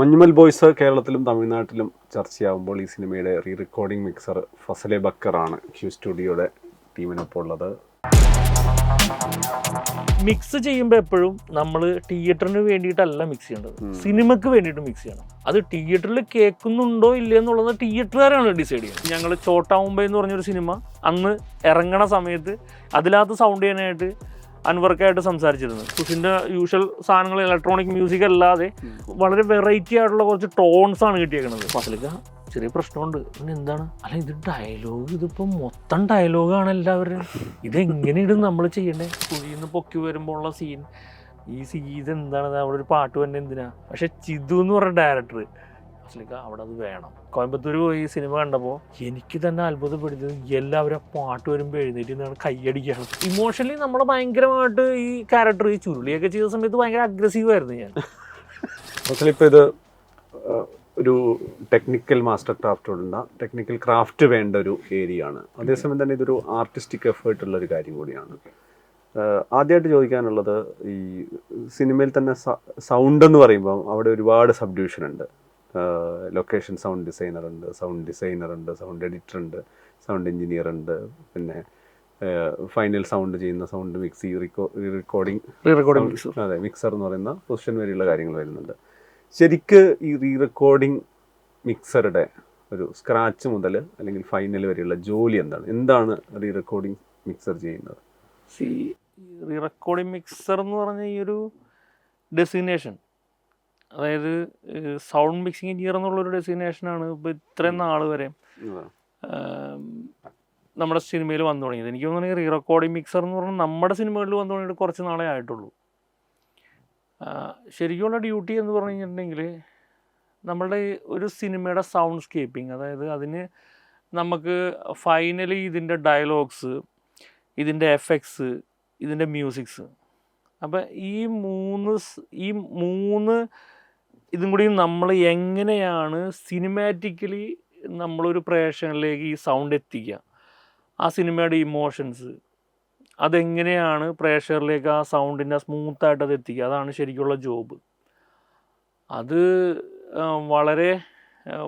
Manjummel boys കേരളത്തിലും തമിഴ്നാട്ടിലും ചർച്ചയാവുമ്പോൾ ഈ സിനിമയുടെ റീ റെക്കോർഡിംഗ് മിക്സർ ഫസലെ ബക്കറാണ് ക്യൂ സ്റ്റുഡിയോയുടെ ടീമിനൊപ്പം ഉള്ളത്. മിക്സ് ചെയ്യുമ്പോൾ എപ്പോഴും നമ്മൾ തിയേറ്ററിന് വേണ്ടിയിട്ടല്ല മിക്സ് ചെയ്യേണ്ടത്, സിനിമയ്ക്ക് വേണ്ടിയിട്ട് മിക്സ് ചെയ്യണം. അത് തിയേറ്ററിൽ കേൾക്കുന്നുണ്ടോ ഇല്ല എന്നുള്ളത് തിയേറ്ററുകാരാണ് ഡിസൈഡ് ചെയ്യുന്നത്. ഞങ്ങൾ ചോട്ടാ മുംബൈ എന്ന് പറഞ്ഞൊരു സിനിമ അന്ന് ഇറങ്ങണ സമയത്ത് അതിനകത്ത് സൗണ്ട് ചെയ്യാനായിട്ട് അൻവർക്കായിട്ട് സംസാരിച്ചിരുന്നു. കുഷിൻ്റെ യൂഷ്വൽ സാധനങ്ങൾ ഇലക്ട്രോണിക് മ്യൂസിക് അല്ലാതെ വളരെ വെറൈറ്റി ആയിട്ടുള്ള കുറച്ച് ടോൺസ് ആണ് കിട്ടിയേക്കുന്നത്. ഫസലിക്ക ചെറിയ പ്രശ്നമുണ്ട്. പിന്നെ എന്താണ്, അല്ല ഇത് ഡയലോഗ്, ഇതിപ്പോൾ മൊത്തം ഡയലോഗാണ് എല്ലാവരും, ഇതെങ്ങനെയാണ് നമ്മൾ ചെയ്യണ്ടേ? കുഴിയിൽ നിന്ന് പൊക്കി വരുമ്പോൾ ഉള്ള സീൻ, ഇതെന്താണ്, അവിടെ ഒരു പാട്ട് തന്നെ എന്തിനാ? പക്ഷെ ചിതു എന്ന് പറഞ്ഞ ഡയറക്ടർ ഫസലിക്ക അവിടെ അത് വേണം. കോയമ്പത്തൂർ പോയി സിനിമ കണ്ടപ്പോൾ എനിക്ക് തന്നെ അത്ഭുതപ്പെടുത്തിയത് എല്ലാവരും പാട്ട് വരുമ്പോൾ എഴുന്നേറ്റ് നിന്നാണ് കൈയടിക്കുകയാണ്. ഇമോഷണലി നമ്മൾ ഭയങ്കരമായിട്ട് ഈ ക്യാരക്ടർ ഈ ചുരുളിയൊക്കെ ചെയ്ത സമയത്ത് ഭയങ്കര അഗ്രസീവായിരുന്നു ഞാൻ. ഇപ്പോൾ ഇത് ഒരു ടെക്നിക്കൽ മാസ്റ്റർ ടെക്നിക്കൽ ക്രാഫ്റ്റ് വേണ്ട ഒരു ഏരിയ ആണ്. അതേസമയം തന്നെ ഇതൊരു ആർട്ടിസ്റ്റിക് എഫേർട്ട് ഉള്ളൊരു കാര്യം കൂടിയാണ്. ആദ്യമായിട്ട് ചോദിക്കാനുള്ളത്, ഈ സിനിമയിൽ തന്നെ സൗണ്ട് എന്ന് പറയുമ്പോൾ അവിടെ ഒരുപാട് സബ്ഡിവിഷൻ ഉണ്ട്. ലൊക്കേഷൻ സൗണ്ട് ഡിസൈനർ ഉണ്ട്, സൗണ്ട് എഡിറ്റർ ഉണ്ട്, സൗണ്ട് എഞ്ചിനീയർ ഉണ്ട്, പിന്നെ ഫൈനൽ സൗണ്ട് ചെയ്യുന്ന സൗണ്ട് മിക്സ്, റെക്കോർഡിംഗ് അതെ മിക്സർ എന്ന് പറയുന്ന പൊസിഷൻ വരെയുള്ള കാര്യങ്ങൾ വരുന്നുണ്ട്. ശരിക്ക് ഈ റീ റെക്കോർഡിംഗ് മിക്സറുടെ ഒരു സ്ക്രാച്ച് മുതൽ അല്ലെങ്കിൽ ഫൈനൽ വരെയുള്ള ജോലി എന്താണ് റീ റെക്കോർഡിംഗ് മിക്സർ ചെയ്യുന്നത്? റീ റെക്കോർഡിംഗ് മിക്സർ എന്ന് പറഞ്ഞ ഈ ഒരു ഡെസിഗ്നേഷൻ, അതായത് സൗണ്ട് മിക്സിംഗ് എഞ്ചിനീയർ എന്നുള്ളൊരു ഡെസിഗ്നേഷനാണ് ഇപ്പോൾ ഇത്രയും നാൾ വരെ നമ്മുടെ സിനിമയിൽ വന്നു തുടങ്ങിയത്. എനിക്ക് തോന്നുന്നത് റീ റെക്കോർഡിംഗ് മിക്സർ എന്ന് പറഞ്ഞാൽ നമ്മുടെ സിനിമകളിൽ വന്നു തുടങ്ങിയിട്ട് കുറച്ച് നാളെ ആയിട്ടുള്ളൂ. ശരിക്കുള്ള ഡ്യൂട്ടി എന്ന് പറഞ്ഞു കഴിഞ്ഞിട്ടുണ്ടെങ്കിൽ നമ്മളുടെ ഒരു സിനിമയുടെ സൗണ്ട് സ്കേപ്പിംഗ്, അതായത് അതിന് നമുക്ക് ഫൈനലി ഇതിൻ്റെ ഡയലോഗ്സ്, ഇതിൻ്റെ എഫക്ട്സ്, ഇതിൻ്റെ മ്യൂസിക്സ്, അപ്പം ഈ മൂന്ന് ഇതും കൂടി നമ്മൾ എങ്ങനെയാണ് സിനിമാറ്റിക്കലി നമ്മളൊരു പ്രേക്ഷകരിലേക്ക് ഈ സൗണ്ട് എത്തിക്കുക, ആ സിനിമയുടെ ഇമോഷൻസ് അതെങ്ങനെയാണ് പ്രേക്ഷകരിലേക്ക് ആ സൗണ്ടിൻ്റെ സ്മൂത്തായിട്ട് അത് എത്തിക്കുക, അതാണ് ശരിക്കുള്ള ജോബ്. അത് വളരെ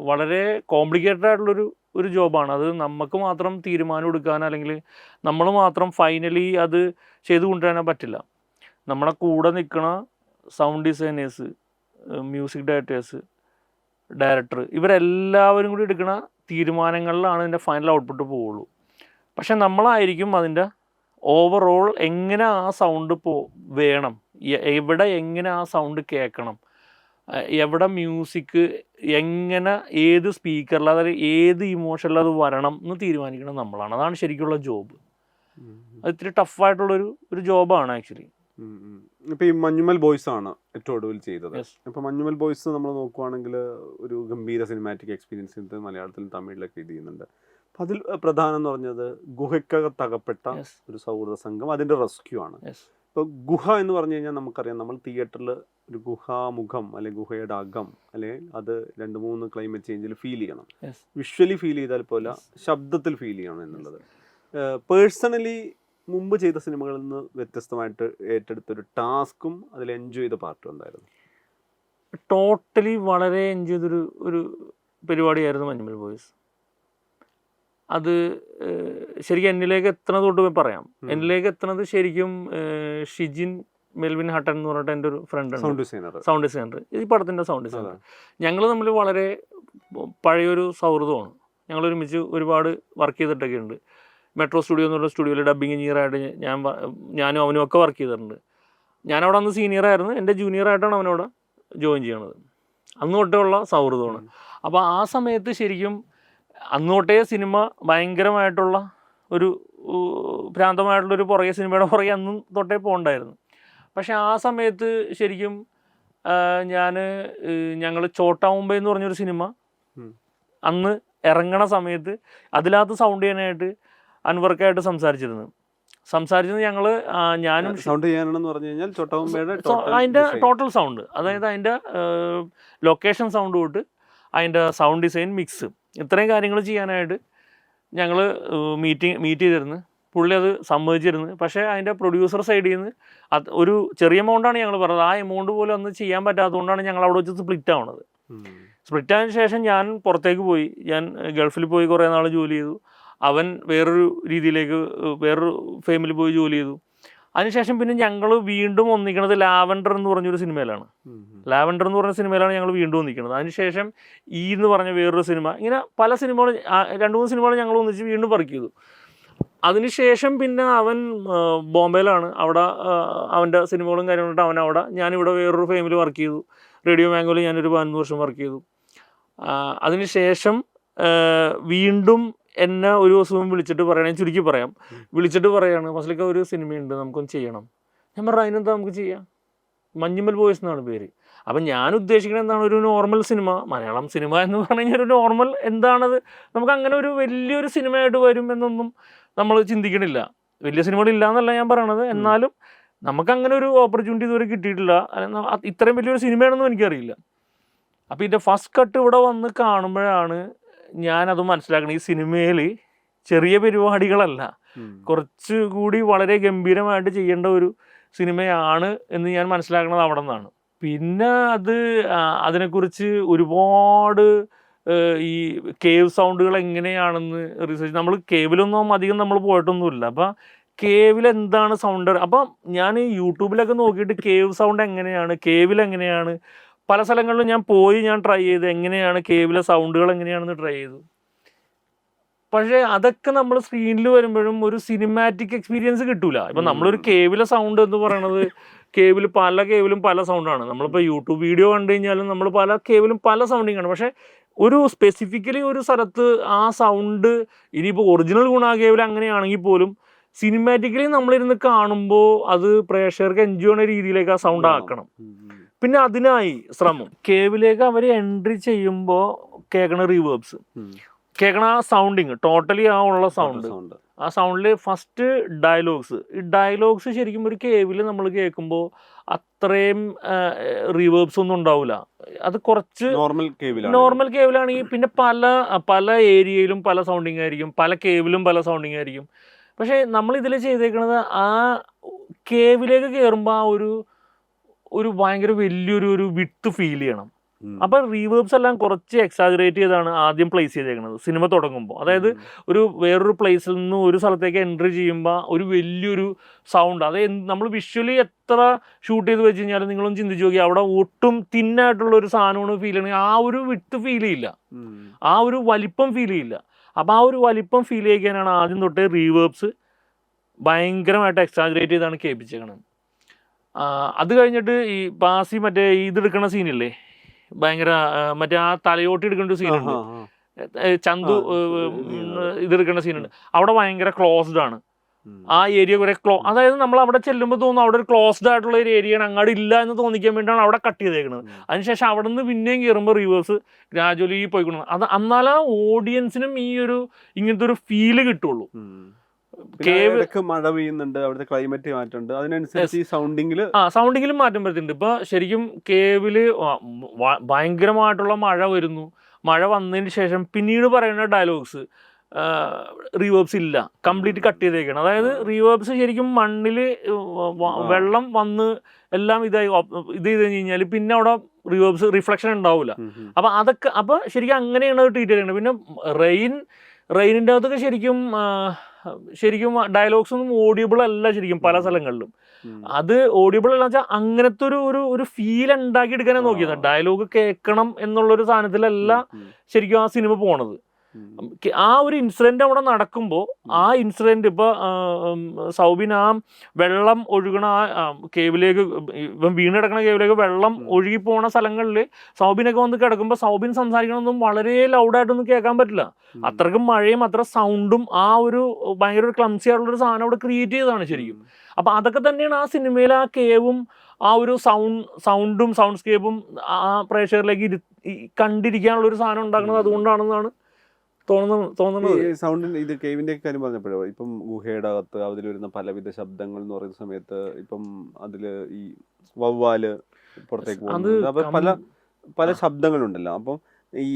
വളരെ കോംപ്ലിക്കേറ്റഡ് ആയിട്ടുള്ളൊരു ജോബാണ്. അത് നമുക്ക് മാത്രം തീരുമാനം എടുക്കാൻ അല്ലെങ്കിൽ നമ്മൾ മാത്രം ഫൈനലി അത് ചെയ്ത് കൊണ്ടുവരാൻ പറ്റില്ല. നമ്മളെ കൂടെ നിൽക്കുന്ന sound designers, music directors, director, ഇവരെല്ലാവരും കൂടി എടുക്കുന്ന തീരുമാനങ്ങളിലാണ് ഇതിൻ്റെ ഫൈനൽ ഔട്ട്പുട്ട് പോവുള്ളൂ. പക്ഷെ നമ്മളായിരിക്കും അതിൻ്റെ ഓവറോൾ എങ്ങനെ ആ സൗണ്ട് വേണം, എവിടെ എങ്ങനെ ആ സൗണ്ട് കേൾക്കണം, എവിടെ മ്യൂസിക് എങ്ങനെ ഏത് സ്പീക്കറിൽ, അതായത് ഏത് ഇമോഷനിൽ അത് വരണം എന്ന് തീരുമാനിക്കണം നമ്മളാണ്. അതാണ് ശരിക്കുള്ള ജോബ്. അത് ഇത്തിരി ടഫായിട്ടുള്ളൊരു ജോബാണ് ആക്ച്വലി. ഇപ്പോൾ ഈ മഞ്ഞുമൽ ബോയ്സ് ആണ് ഏറ്റവും ഒടുവിൽ ചെയ്തത്. ഇപ്പോൾ മഞ്ഞുമൽ ബോയ്സ് നമ്മൾ നോക്കുവാണെങ്കിൽ ഒരു ഗംഭീര സിനിമാറ്റിക് എക്സ്പീരിയൻസ് മലയാളത്തിലും തമിഴിലൊക്കെ ഇത് ചെയ്യുന്നുണ്ട്. അപ്പം അതിൽ പ്രധാനം എന്ന് പറഞ്ഞത് ഗുഹയ്ക്കകത്തകപ്പെട്ട ഒരു സൗഹൃദ സംഘം, അതിൻ്റെ റെസ്ക്യൂ ആണ്. ഇപ്പോൾ ഗുഹ എന്ന് പറഞ്ഞു കഴിഞ്ഞാൽ നമുക്കറിയാം, നമ്മൾ തിയേറ്ററിൽ ഒരു ഗുഹാമുഖം അല്ലെങ്കിൽ ഗുഹയുടെ അകം അല്ലെങ്കിൽ അത് 2-3 ക്ലൈമറ്റ് ചേഞ്ചിൽ ഫീൽ ചെയ്യണം. വിഷ്വലി ഫീൽ ചെയ്താൽ പോലെ ശബ്ദത്തിൽ ഫീൽ ചെയ്യണം എന്നുള്ളത് പേഴ്സണലി മുമ്പ് ചെയ്ത സിനിമകളിൽ നിന്ന് വ്യത്യസ്തമായിട്ട് ഏറ്റെടുത്തൊരു ടാസ്കും അതിൽ എൻജോയ് ചെയ്ത പാർട്ടും എന്തായിരുന്നു? ടോട്ടലി വളരെ എൻജോയ് ചെയ്തൊരു പരിപാടിയായിരുന്നു മഞ്ഞുമൽ ബോയ്സ്. അത് ശരിക്കും എന്നിലേക്ക് എത്തണത് തൊട്ട് പറയാം. എന്നിലേക്ക് എത്തണത് ശരിക്കും ഷിജിൻ മെൽവിൻ ഹട്ടൻ എന്ന് പറഞ്ഞിട്ട് എൻ്റെ ഒരു ഫ്രണ്ട് ഉണ്ട്, സൗണ്ട് ഡിസൈനർ, ഈ പടത്തിൻ്റെ സൗണ്ട് ഡിസൈനർ. ഞങ്ങൾ തമ്മിൽ വളരെ പഴയൊരു സൗഹൃദമാണ്. ഞങ്ങൾ ഒരുമിച്ച് ഒരുപാട് വർക്ക് ചെയ്തിട്ടൊക്കെ ഉണ്ട്. മെട്രോ സ്റ്റുഡിയോ എന്നുള്ള സ്റ്റുഡിയോയിൽ ഡബ്ബിങ് എഞ്ചിനീയറായിട്ട് ഞാനും അവനും ഒക്കെ വർക്ക് ചെയ്തിട്ടുണ്ട്. ഞാനവിടെ അന്ന് സീനിയറായിരുന്നു, എൻ്റെ ജൂനിയറായിട്ടാണ് അവനവിടെ ജോയിൻ ചെയ്യണത്. അന്ന് തൊട്ടുള്ള സൗഹൃദമാണ്. അപ്പോൾ ആ സമയത്ത് ശരിക്കും അന്ന് തൊട്ടേ സിനിമ ഭയങ്കരമായിട്ടുള്ള ഒരു ഭ്രാന്തമായിട്ടുള്ളൊരു പുറകെ, സിനിമയുടെ പുറകെ അന്നും തൊട്ടേ പോകണ്ടായിരുന്നു. പക്ഷേ ആ സമയത്ത് ശരിക്കും ഞങ്ങൾ ചോട്ടാ മുംബൈ എന്ന് പറഞ്ഞൊരു സിനിമ അന്ന് ഇറങ്ങണ സമയത്ത് അതിനകത്ത് സൗണ്ട് ചെയ്യാനായിട്ട് അൻവർക്കായിട്ട് സംസാരിച്ചിരുന്നു. ഞങ്ങൾ ഞാനും സൗണ്ട് ചെയ്യാനാണെന്ന് പറഞ്ഞു കഴിഞ്ഞാൽ ചോട്ടാ മുംബൈയുടെ അതിൻ്റെ ടോട്ടൽ സൗണ്ട്, അതായത് അതിൻ്റെ ലൊക്കേഷൻ സൗണ്ട് തൊട്ട് അതിൻ്റെ സൗണ്ട് ഡിസൈൻ, മിക്സ്, ഇത്രയും കാര്യങ്ങൾ ചെയ്യാനായിട്ട് ഞങ്ങൾ മീറ്റ് ചെയ്തിരുന്നു. പുള്ളി അത് സമ്മതിച്ചിരുന്നു. പക്ഷേ അതിൻ്റെ പ്രൊഡ്യൂസർ സൈഡിൽ നിന്ന് ഒരു ചെറിയ എമൗണ്ടാണ് ഞങ്ങൾ പറഞ്ഞത്. ആ എമൗണ്ട് പോലും അന്ന് ചെയ്യാൻ പറ്റാത്തതുകൊണ്ടാണ് ഞങ്ങൾ അവിടെ വെച്ച് സ്പ്ലിറ്റ് ആവുന്നത്. സ്പ്ലിറ്റ് ആയതിനു ശേഷം ഞാൻ പുറത്തേക്ക് പോയി, ഞാൻ ഗൾഫിൽ പോയി കുറേ നാൾ ജോലി ചെയ്തു. അവൻ വേറൊരു രീതിയിലേക്ക് വേറൊരു ഫേമിൽ പോയി ജോലി ചെയ്തു. അതിനുശേഷം പിന്നെ ഞങ്ങൾ വീണ്ടും ഒന്നിക്കണത് ലാവൻഡർ എന്ന് പറഞ്ഞൊരു സിനിമയിലാണ്. ലാവൻഡർ എന്ന് പറഞ്ഞ സിനിമയിലാണ് ഞങ്ങൾ വീണ്ടും ഒന്നിക്കുന്നത്. അതിനുശേഷം ഈ എന്ന് പറഞ്ഞ വേറൊരു സിനിമ, ഇങ്ങനെ പല സിനിമകൾ 2-3 സിനിമകൾ ഞങ്ങൾ ഒന്നിച്ച് വീണ്ടും വർക്ക് ചെയ്തു. അതിനുശേഷം പിന്നെ അവൻ ബോംബെയിലാണ്. അവിടെ അവൻ്റെ സിനിമകളും കാര്യങ്ങളുണ്ട്. അവനവിടെ, ഞാനിവിടെ വേറൊരു ഫേമിൽ വർക്ക് ചെയ്തു. റേഡിയോ മാംഗോയിൽ ഞാനൊരു 11 വർഷം വർക്ക് ചെയ്തു. അതിനുശേഷം വീണ്ടും എന്നെ ഒരു ദിവസവും വിളിച്ചിട്ട് പറയണേ, ചുരുക്കി പറയാം, വിളിച്ചിട്ട് പറയാണ്, ഫസലിക്ക ഒരു സിനിമയുണ്ട്, നമുക്കൊന്ന് ചെയ്യണം. ഞാൻ പറഞ്ഞു അതിനെന്താ നമുക്ക് ചെയ്യാം, മഞ്ഞുമ്മൽ ബോയ്സ് എന്നാണ് പേര്. അപ്പം ഞാൻ ഉദ്ദേശിക്കുന്നത് എന്താണ്, ഒരു നോർമൽ സിനിമ, മലയാളം സിനിമ എന്ന് പറഞ്ഞു കഴിഞ്ഞാൽ ഒരു നോർമൽ എന്താണത്, നമുക്ക് അങ്ങനെ ഒരു വലിയൊരു സിനിമയായിട്ട് വരും എന്നൊന്നും നമ്മൾ ചിന്തിക്കണില്ല. വലിയ സിനിമകളില്ല എന്നല്ല ഞാൻ പറയണത്, എന്നാലും നമുക്കങ്ങനെ ഒരു ഓപ്പർച്യൂണിറ്റി ഇതുവരെ കിട്ടിയിട്ടില്ല. ഇത്രയും വലിയൊരു സിനിമയാണെന്നും എനിക്കറിയില്ല. അപ്പോൾ ഇതിൻ്റെ ഫസ്റ്റ് കട്ട് ഇവിടെ വന്ന് കാണുമ്പോഴാണ് ഞാനത് മനസ്സിലാക്കണം. ഈ സിനിമയിൽ ചെറിയ പരിപാടികളല്ല, കുറച്ചുകൂടി വളരെ ഗംഭീരമായിട്ട് ചെയ്യേണ്ട ഒരു സിനിമയാണ് എന്ന് ഞാൻ മനസ്സിലാക്കുന്നത് അവിടെ നിന്നാണ്. പിന്നെ അതിനെക്കുറിച്ച് ഒരുപാട് ഈ കേവ് സൗണ്ടുകൾ എങ്ങനെയാണെന്ന് റിസർച്ച്, നമ്മൾ കേവിലൊന്നും അധികം നമ്മൾ പോയിട്ടൊന്നുമില്ല. അപ്പം കേവിൽ എന്താണ് സൗണ്ട്, അപ്പം ഞാൻ യൂട്യൂബിലൊക്കെ നോക്കിയിട്ട് കേവ് സൗണ്ട് എങ്ങനെയാണ്, കേവിൽ എങ്ങനെയാണ്, പല സ്ഥലങ്ങളിലും ഞാൻ പോയി ഞാൻ ട്രൈ ചെയ്ത് എങ്ങനെയാണ് കേവിലെ സൗണ്ടുകൾ എങ്ങനെയാണെന്ന് ട്രൈ ചെയ്തു. പക്ഷേ അതൊക്കെ നമ്മൾ സ്ക്രീനിൽ വരുമ്പോഴും ഒരു സിനിമാറ്റിക് എക്സ്പീരിയൻസ് കിട്ടൂല. ഇപ്പം നമ്മളൊരു കേവിലെ സൗണ്ട് എന്ന് പറയണത്, പല കേവിലും പല സൗണ്ടാണ്. നമ്മളിപ്പോൾ യൂട്യൂബ് വീഡിയോ കണ്ടു കഴിഞ്ഞാലും നമ്മൾ പല കേവിലും പല സൗണ്ടിങ് ആണ്. പക്ഷേ ഒരു സ്പെസിഫിക്കലി ഒരു സ്ഥലത്ത് ആ സൗണ്ട്, ഇനിയിപ്പോൾ ഒറിജിനൽ ഗുണ കേവിൽ അങ്ങനെയാണെങ്കിൽ പോലും സിനിമാറ്റിക്കലി നമ്മളിരുന്ന് കാണുമ്പോൾ അത് പ്രേക്ഷകർക്ക് എൻജോയ് ചെയ്യുന്ന രീതിയിലേക്ക് ആ സൗണ്ട് ആക്കണം. പിന്നെ അതിനായി ശ്രമം. കേവിലേക്ക് അവർ എൻട്രി ചെയ്യുമ്പോൾ കേൾക്കണ റീവേർബ്സ്, കേൾക്കണ ആ സൗണ്ടിങ്, ടോട്ടലി ആ ഉള്ള സൗണ്ട്, ആ സൗണ്ടിൽ ഫസ്റ്റ് ഡയലോഗ്സ്. ഈ ഡയലോഗ്സ് ശരിക്കും ഒരു കേവിൽ നമ്മൾ കേൾക്കുമ്പോൾ അത്രയും റീവേർബ്സ് ഒന്നും ഉണ്ടാവില്ല. അത് കുറച്ച് നോർമൽ കേവിലാണെങ്കിൽ പിന്നെ പല ഏരിയയിലും പല സൗണ്ടിങ് ആയിരിക്കും, പല കേവിലും പല സൗണ്ടിങ് ആയിരിക്കും. പക്ഷേ നമ്മളിതിൽ ചെയ്തേക്കുന്നത് ആ കേവിലേക്ക് കയറുമ്പോൾ ആ ഒരു ഭയങ്കര വലിയൊരു വിട്ട് ഫീൽ ചെയ്യണം. അപ്പം റീവേർബ്സ് എല്ലാം കുറച്ച് എക്സാജറേറ്റ് ചെയ്താണ് ആദ്യം പ്ലേസ് ചെയ്തേക്കുന്നത് സിനിമ തുടങ്ങുമ്പോൾ. അതായത് വേറൊരു പ്ലേസിൽ നിന്ന് ഒരു സ്ഥലത്തേക്ക് എൻട്രി ചെയ്യുമ്പോൾ ഒരു വലിയൊരു സൗണ്ട്, അത് നമ്മൾ വിഷ്വലി എത്ര ഷൂട്ട് ചെയ്ത് വെച്ച് കഴിഞ്ഞാലും നിങ്ങളൊന്ന് ചിന്തിച്ച് നോക്കി, അവിടെ ഒട്ടും തിന്നായിട്ടുള്ള ഒരു സാധനമാണ് ഫീൽ ചെയ്യണമെങ്കിൽ ആ ഒരു വിട്ട് ഫീൽ ചെയ്യില്ല, ആ ഒരു വലിപ്പം ഫീൽ ചെയ്യില്ല. അപ്പോൾ ആ ഒരു വലിപ്പം ഫീൽ ചെയ്യിക്കാനാണ് ആദ്യം തൊട്ടേ റീവേർബ്സ് ഭയങ്കരമായിട്ട് എക്സാജറേറ്റ് ചെയ്താണ് കേൾപ്പിച്ചേക്കണത്. അത് കഴിഞ്ഞിട്ട് ഈ ബാസി മറ്റേ ഇതെടുക്കണ സീനില്ലേ, ഭയങ്കര മറ്റേ ആ തലയോട്ടി എടുക്കേണ്ട സീനുണ്ട്, ചന്തു ഇതെടുക്കേണ്ട സീനുണ്ട്, അവിടെ ഭയങ്കര ക്ലോസ്ഡ് ആണ് ആ ഏരിയ. കുറെ അതായത് നമ്മൾ അവിടെ ചെല്ലുമ്പോൾ തോന്നും അവിടെ ഒരു ക്ലോസ്ഡ് ആയിട്ടുള്ള ഒരു ഏരിയയാണ്, അങ്ങോട്ട് ഇല്ല എന്ന് തോന്നിക്കാൻ വേണ്ടിയിട്ടാണ് അവിടെ കട്ട് ചെയ്തേക്കുന്നത്. അതിനുശേഷം അവിടെ നിന്ന് പിന്നെയും കയറുമ്പോൾ റിവേഴ്സ് ഗ്രാജുവലി പോയിക്കൊണ്ടു. എന്നാലും ഓഡിയൻസിനും ഇങ്ങനത്തെ ഒരു ഫീല് കിട്ടുള്ളൂ. മഴ പെയ്യുന്നുണ്ട്, അവിടുത്തെ ക്ലൈമറ്റ് മാറ്റുണ്ട്, അതിനനുസരിച്ച് ഈ സൗണ്ടിങ്ങിലും മാറ്റം വരുന്നുണ്ട്. ഇപ്പൊ ശരിക്കും കേവില് ഭയങ്കരമായിട്ടുള്ള മഴ വരുന്നു, മഴ വന്നതിന് ശേഷം പിന്നീട് പറയുന്ന ഡയലോഗ്സ് റീവേർബ്സ് ഇല്ല, കംപ്ലീറ്റ് കട്ട് ചെയ്തേക്കണം. അതായത് റീവേർബ്സ് ശരിക്കും മണ്ണിൽ വെള്ളം വന്ന് എല്ലാം ഇത് ചെയ്ത് കഴിഞ്ഞാൽ പിന്നെ അവിടെ റീവേർബ്സ് റിഫ്ലക്ഷൻ ഉണ്ടാവില്ല. അപ്പൊ ശരിക്കും അങ്ങനെയാണ് ട്രീറ്റ് ചെയ്തേക്കുന്നത്. പിന്നെ റെയിനിൻ്റെ അകത്തൊക്കെ ശരിക്കും ഡയലോഗ്സ് ഒന്നും ഓഡിയബിൾ അല്ല ശരിക്കും പല സ്ഥലങ്ങളിലും. അത് ഓഡിയബിൾ അല്ല വെച്ചാൽ അങ്ങനത്തെ ഒരു ഫീൽ ഉണ്ടാക്കി എടുക്കാനാണ് നോക്കിയത്. ഡയലോഗ് കേൾക്കണം എന്നുള്ളൊരു സാധനത്തിലല്ല ശരിക്കും ആ സിനിമ പോണത്. ആ ഒരു ഇൻസിഡന്റ് അവിടെ നടക്കുമ്പോൾ ആ ഇൻസിഡന്റ് ഇപ്പൊ സൗബിൻ ആ വെള്ളം ഒഴുകണ ആ കേവിലേക്ക്, ഇപ്പം വീണ് കിടക്കണ കേവിലേക്ക് വെള്ളം ഒഴുകി പോണ സ്ഥലങ്ങളിൽ സൗബിനൊക്കെ വന്ന് കിടക്കുമ്പോൾ സൗബിൻ സംസാരിക്കണമെന്നും വളരെ ലൗഡായിട്ടൊന്നും കേൾക്കാൻ പറ്റില്ല. അത്രക്കും മഴയും അത്ര സൗണ്ടും ആ ഒരു ഭയങ്കര ഒരു ക്ലംസി ആയിട്ടുള്ളൊരു സാധനം അവിടെ ക്രിയേറ്റ് ചെയ്തതാണ് ശരിക്കും. അപ്പൊ അതൊക്കെ തന്നെയാണ് ആ സിനിമയിലെ ആ കേവും ആ ഒരു സൗണ്ടും സൗണ്ട്സ്കേപ്പും ആ പ്രേക്ഷകരിലേക്ക് കണ്ടിരിക്കാനുള്ള ഒരു സാധനം ഉണ്ടാക്കുന്നത് അതുകൊണ്ടാണെന്നാണ് തോന്നുന്നത്. സൗണ്ടിന്റെ ഇത് കേവിന്റെ കാര്യം പറഞ്ഞപ്പോഴോ, ഇപ്പം ഗുഹയുടെ അകത്ത് അതിൽ വരുന്ന പലവിധ ശബ്ദങ്ങൾ എന്ന് പറയുന്ന സമയത്ത് ഇപ്പം അതില് ഈ വവ്വാല് പുറത്തേക്ക് പോകുന്നത്, അപ്പൊ പല ശബ്ദങ്ങളുണ്ടല്ലോ. അപ്പം ഈ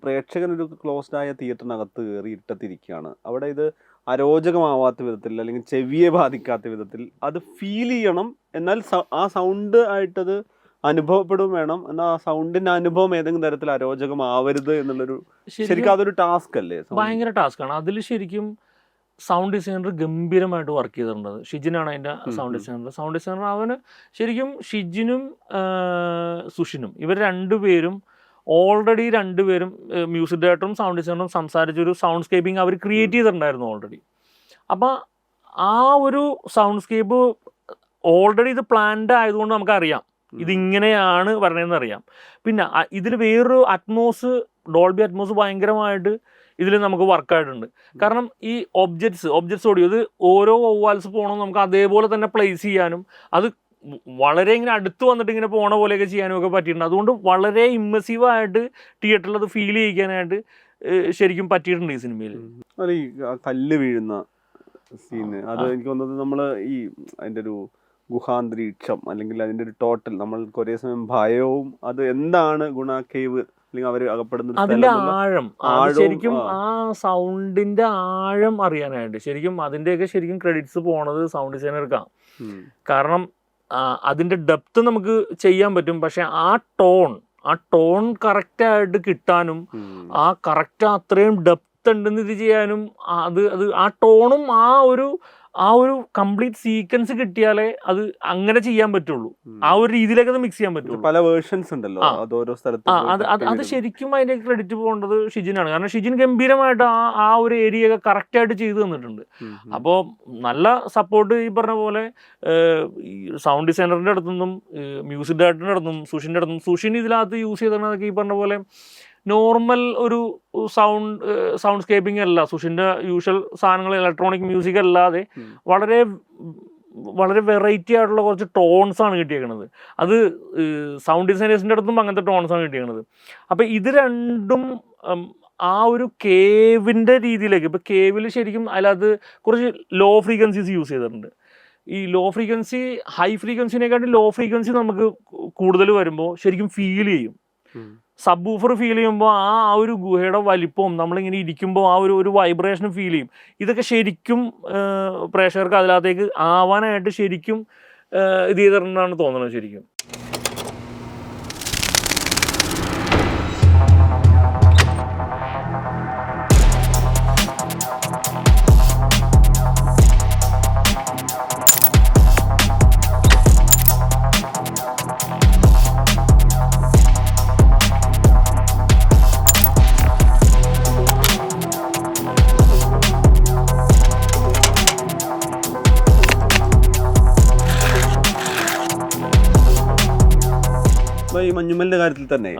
പ്രേക്ഷകൻ ഒരു ക്ലോസ്ഡ് ആയ തിയേറ്ററിനകത്ത് കയറി ഇട്ടത്തിരിക്കുകയാണ്, അവിടെ ഇത് അരോചകമാവാത്ത വിധത്തിൽ അല്ലെങ്കിൽ ചെവിയെ ബാധിക്കാത്ത വിധത്തിൽ അത് ഫീൽ ചെയ്യണം. എന്നാൽ ആ സൗണ്ട് ആയിട്ടത് അനുഭവപ്പെടും വേണം, എന്നാൽ ആ സൗണ്ടിന്റെ അനുഭവം ഏതെങ്കിലും തരത്തിൽ അരോചകമാവരുത് എന്നുള്ളൊരു ശരിക്കും അതൊരു ടാസ്ക് അല്ലേ? ഭയങ്കര ടാസ്ക്കാണ്. അതിൽ ശരിക്കും സൗണ്ട് ഡിസൈനർ ഗംഭീരമായിട്ട് വർക്ക് ചെയ്തിട്ടുണ്ട്. ഷിജിനാണ് അതിൻ്റെ സൗണ്ട് ഡിസൈനർ. സൗണ്ട് ഡിസൈനർ അവന് ശരിക്കും ഷിജിനും സുഷിനും ഇവർ രണ്ടുപേരും ഓൾറെഡി രണ്ടുപേരും മ്യൂസിക് ഡയറക്ടറും സൗണ്ട് ഡിസൈനറും സംസാരിച്ചൊരു സൗണ്ട് സ്കേപ്പിംഗ് അവർ ക്രിയേറ്റ് ചെയ്തിട്ടുണ്ടായിരുന്നു ഓൾറെഡി. അപ്പോൾ ആ ഒരു സൗണ്ട് സ്കേപ്പ് ഓൾറെഡി ഇത് പ്ലാൻഡ് ആയതുകൊണ്ട് നമുക്കറിയാം ഇതിങ്ങനെയാണ് പറഞ്ഞതെന്ന് അറിയാം. പിന്നെ ഇതിൽ വേറൊരു ഡോൾബി അറ്റ്മോസ് ഭയങ്കരമായിട്ട് ഇതിൽ നമുക്ക് വർക്കായിട്ടുണ്ട്. കാരണം ഈ ഒബ്ജക്ട്സ് ഓഡിയോ ഇത് ഓരോ വവ്വാൽസ് പോകണം നമുക്ക് അതേപോലെ തന്നെ പ്ലേസ് ചെയ്യാനും അത് വളരെ ഇങ്ങനെ അടുത്ത് വന്നിട്ട് ഇങ്ങനെ പോണ പോലെയൊക്കെ ചെയ്യാനും ഒക്കെ പറ്റിയിട്ടുണ്ട്. അതുകൊണ്ട് വളരെ ഇമ്മസീവായിട്ട് തിയേറ്ററിൽ അത് ഫീൽ ചെയ്യിക്കാനായിട്ട് ശരിക്കും പറ്റിയിട്ടുണ്ട് ഈ സിനിമയിൽ. ഈ കല്ല് വീഴുന്ന സീന് അത് എനിക്ക് തോന്നുന്നത് നമ്മൾ ഈ അതിൻ്റെ ഒരു ഗുഹാന്തരീക്ഷം അല്ലെങ്കിൽ അതിൻ്റെ ഒരു ടോട്ടൽ നമ്മൾക്ക് ഒരേ സമയം ഭയവും അത് എന്താണ് ഗുണ കേവ് അല്ലെങ്കിൽ അവർ അകപ്പെടുന്ന അതിന്റെ ആഴം ശരിക്കും ആ സൗണ്ടിന്റെ ആഴം അറിയാനായിട്ട് ശരിക്കും അതിന്റെയൊക്കെ ശരിക്കും ക്രെഡിറ്റ്സ് പോണത് സൗണ്ട് ഡിസൈനർക്കാണ്. കാരണം അതിന്റെ ഡെപ്ത് നമുക്ക് ചെയ്യാൻ പറ്റും, പക്ഷെ ആ ടോൺ കറക്റ്റായിട്ട് കിട്ടാനും ആ കറക്റ്റ് അത്രയും ഡെപ്ത് ഉണ്ടെന്ന് ഇത് ചെയ്യാനും അത് ആ ടോണും ആ ഒരു കംപ്ലീറ്റ് സീക്വൻസ് കിട്ടിയാലേ അത് അങ്ങനെ ചെയ്യാൻ പറ്റുള്ളൂ. ആ ഒരു രീതിയിലേക്ക് അത് മിക്സ് ചെയ്യാൻ പറ്റുള്ളൂ. പല വേർഷൻസ് ഉണ്ടല്ലോ ഓരോ സ്ഥലത്ത്. അത് ശരിക്കും അതിന്റെ ക്രെഡിറ്റ് പോകേണ്ടത് ഷിജിനാണ്. കാരണം ഷിജിൻ ഗംഭീരമായിട്ട് ആ ഒരു ഏരിയ ഒക്കെ കറക്റ്റ് ആയിട്ട് ചെയ്തു തന്നിട്ടുണ്ട്. അപ്പോൾ നല്ല സപ്പോർട്ട് ഈ പറഞ്ഞ പോലെ സൗണ്ട് ഡിസൈനറിന്റെ അടുത്തുനിന്നും മ്യൂസിക് ഡയറക്ടറിന്റെ അടുത്തുനിന്നും സുഷിൻ ഇതിനകത്ത് യൂസ് ചെയ്തതൊക്കെ ഈ പറഞ്ഞ പോലെ നോർമൽ ഒരു സൗണ്ട് സ്കേപ്പിംഗ് അല്ല. സുഷിൻ്റെ യൂഷ്വൽ സാധനങ്ങൾ ഇലക്ട്രോണിക് മ്യൂസിക് അല്ലാതെ വളരെ വളരെ വെറൈറ്റി ആയിട്ടുള്ള കുറച്ച് ടോൺസാണ് കിട്ടിയേക്കുന്നത്. അത് സൗണ്ട് ഡിസൈനേഴ്സിൻ്റെ അടുത്തും അങ്ങനത്തെ ടോൺസാണ് കിട്ടിയേക്കുന്നത്. അപ്പോൾ ഇത് രണ്ടും ആ ഒരു കേവിൻ്റെ രീതിയിലേക്ക്, ഇപ്പോൾ കേവിൽ ശരിക്കും അതിനകത്ത് കുറച്ച് ലോ ഫ്രീക്വൻസീസ് യൂസ് ചെയ്തിട്ടുണ്ട്. ഈ ലോ ഫ്രീക്വൻസി ഹൈ ഫ്രീക്വൻസിനെക്കാട്ടും ലോ ഫ്രീക്വൻസി നമുക്ക് കൂടുതൽ വരുമ്പോൾ ശരിക്കും ഫീൽ ചെയ്യും. സബ് ഊഫർ ഫീൽ ചെയ്യുമ്പോൾ ആ ഒരു ഗുഹയുടെ വലിപ്പവും നമ്മളിങ്ങനെ ഇരിക്കുമ്പോൾ ആ ഒരു വൈബ്രേഷൻ ഫീൽ ചെയ്യും. ഇതൊക്കെ ശരിക്കും പ്രേക്ഷകർക്ക് അതിനകത്തേക്ക് ആവാനായിട്ട് ശരിക്കും ഇത് ചെയ്തിട്ടുണ്ടെന്നാണ് തോന്നുന്നത് ശരിക്കും. ഈ മഞ്ഞുമലിന്റെ കാര്യത്തിൽ തന്നെ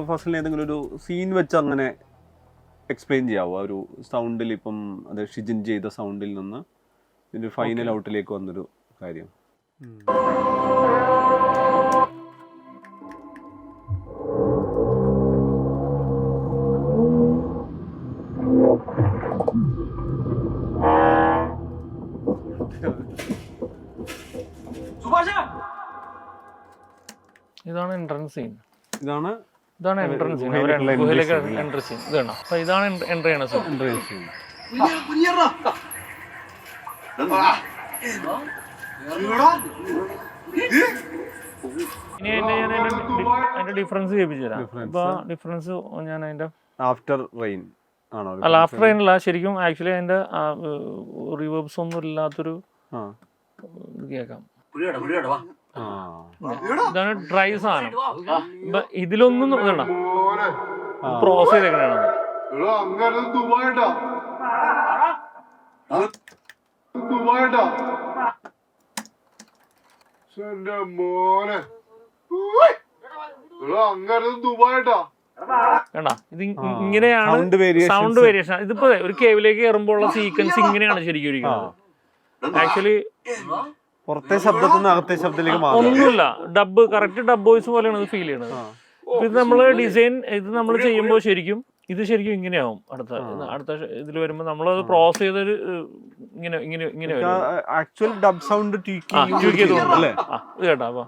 ഫസ്റ്റിൽ ഏതെങ്കിലും ഒരു സീൻ വെച്ച് അങ്ങനെ എക്സ്പ്ലെയിൻ ചെയ്യാവോ? ഒരു സൗണ്ടിൽ ഇപ്പം അത് ഷിജിൻ ചെയ്ത സൗണ്ടിൽ നിന്ന് ഇതിന്റെ ഫൈനൽ ഔട്ടിലേക്ക് വന്നൊരു കാര്യം. ഇതാണ് എൻട്രൻസ് സീൻ. ഇതാണ് എൻട്രൻസ് സീൻ. ഗുഹയിലേക്ക് എൻട്രി സീൻ ഇതാണ്. അപ്പൊ ഇതാണ് എൻട്രി ചെയ്യണ സീൻ. ഇനി അതിന്റെ ഡിഫറൻസ് കേൾപ്പിച്ചു തരാം. ഇപ്പൊ ഡിഫറൻസ് ഞാൻ അതിന്റെ ആഫ്റ്റർ റെയിൻ ആണോ? അല്ല, ആഫ്റ്റർ റെയിൻ അല്ല. ശരിക്കും ആക്ച്വലി അതിന്റെ റിവേർബ്സ് ഒന്നും ഇല്ലാത്തൊരു ഇത് കേൾക്കാം. ഇതാണ് ഡ്രൈ സാധനം. ഇതിലൊന്നും ക്രോസ് ചെയ്തേക്കണാണ്. ഇത് ഇങ്ങനെയാണ് സൗണ്ട് വേരിയേഷൻ. ഇതിപ്പോ ഒരു കേവിലേക്ക് കയറുമ്പോഴുള്ള സീക്വൻസ് ഇങ്ങനെയാണ് ശരിക്കും ഇരിക്കുന്നത്. ആക്ച്വലി പുറത്തെ ശബ്ദത്തിൽ നിന്ന് അകത്തെ ശബ്ദത്തിലേക്ക് ഒന്നുമില്ല. കറക്റ്റ് ഡബ് വോയിസ് പോലെയാണ് ഇത് ഫീൽ ചെയ്യണത്. ഇത് നമ്മൾ ഡിസൈൻ ഇത് നമ്മൾ ചെയ്യുമ്പോൾ ശരിക്കും ഇങ്ങനെയാവും. അടുത്ത ഇതിൽ വരുമ്പോൾ നമ്മളത് ക്രോസ് ചെയ്തൊരു ഇങ്ങനെ ആക്ച്വൽ ഡബ് സൗണ്ട് ഇത് കേട്ടാ. അപ്പൊ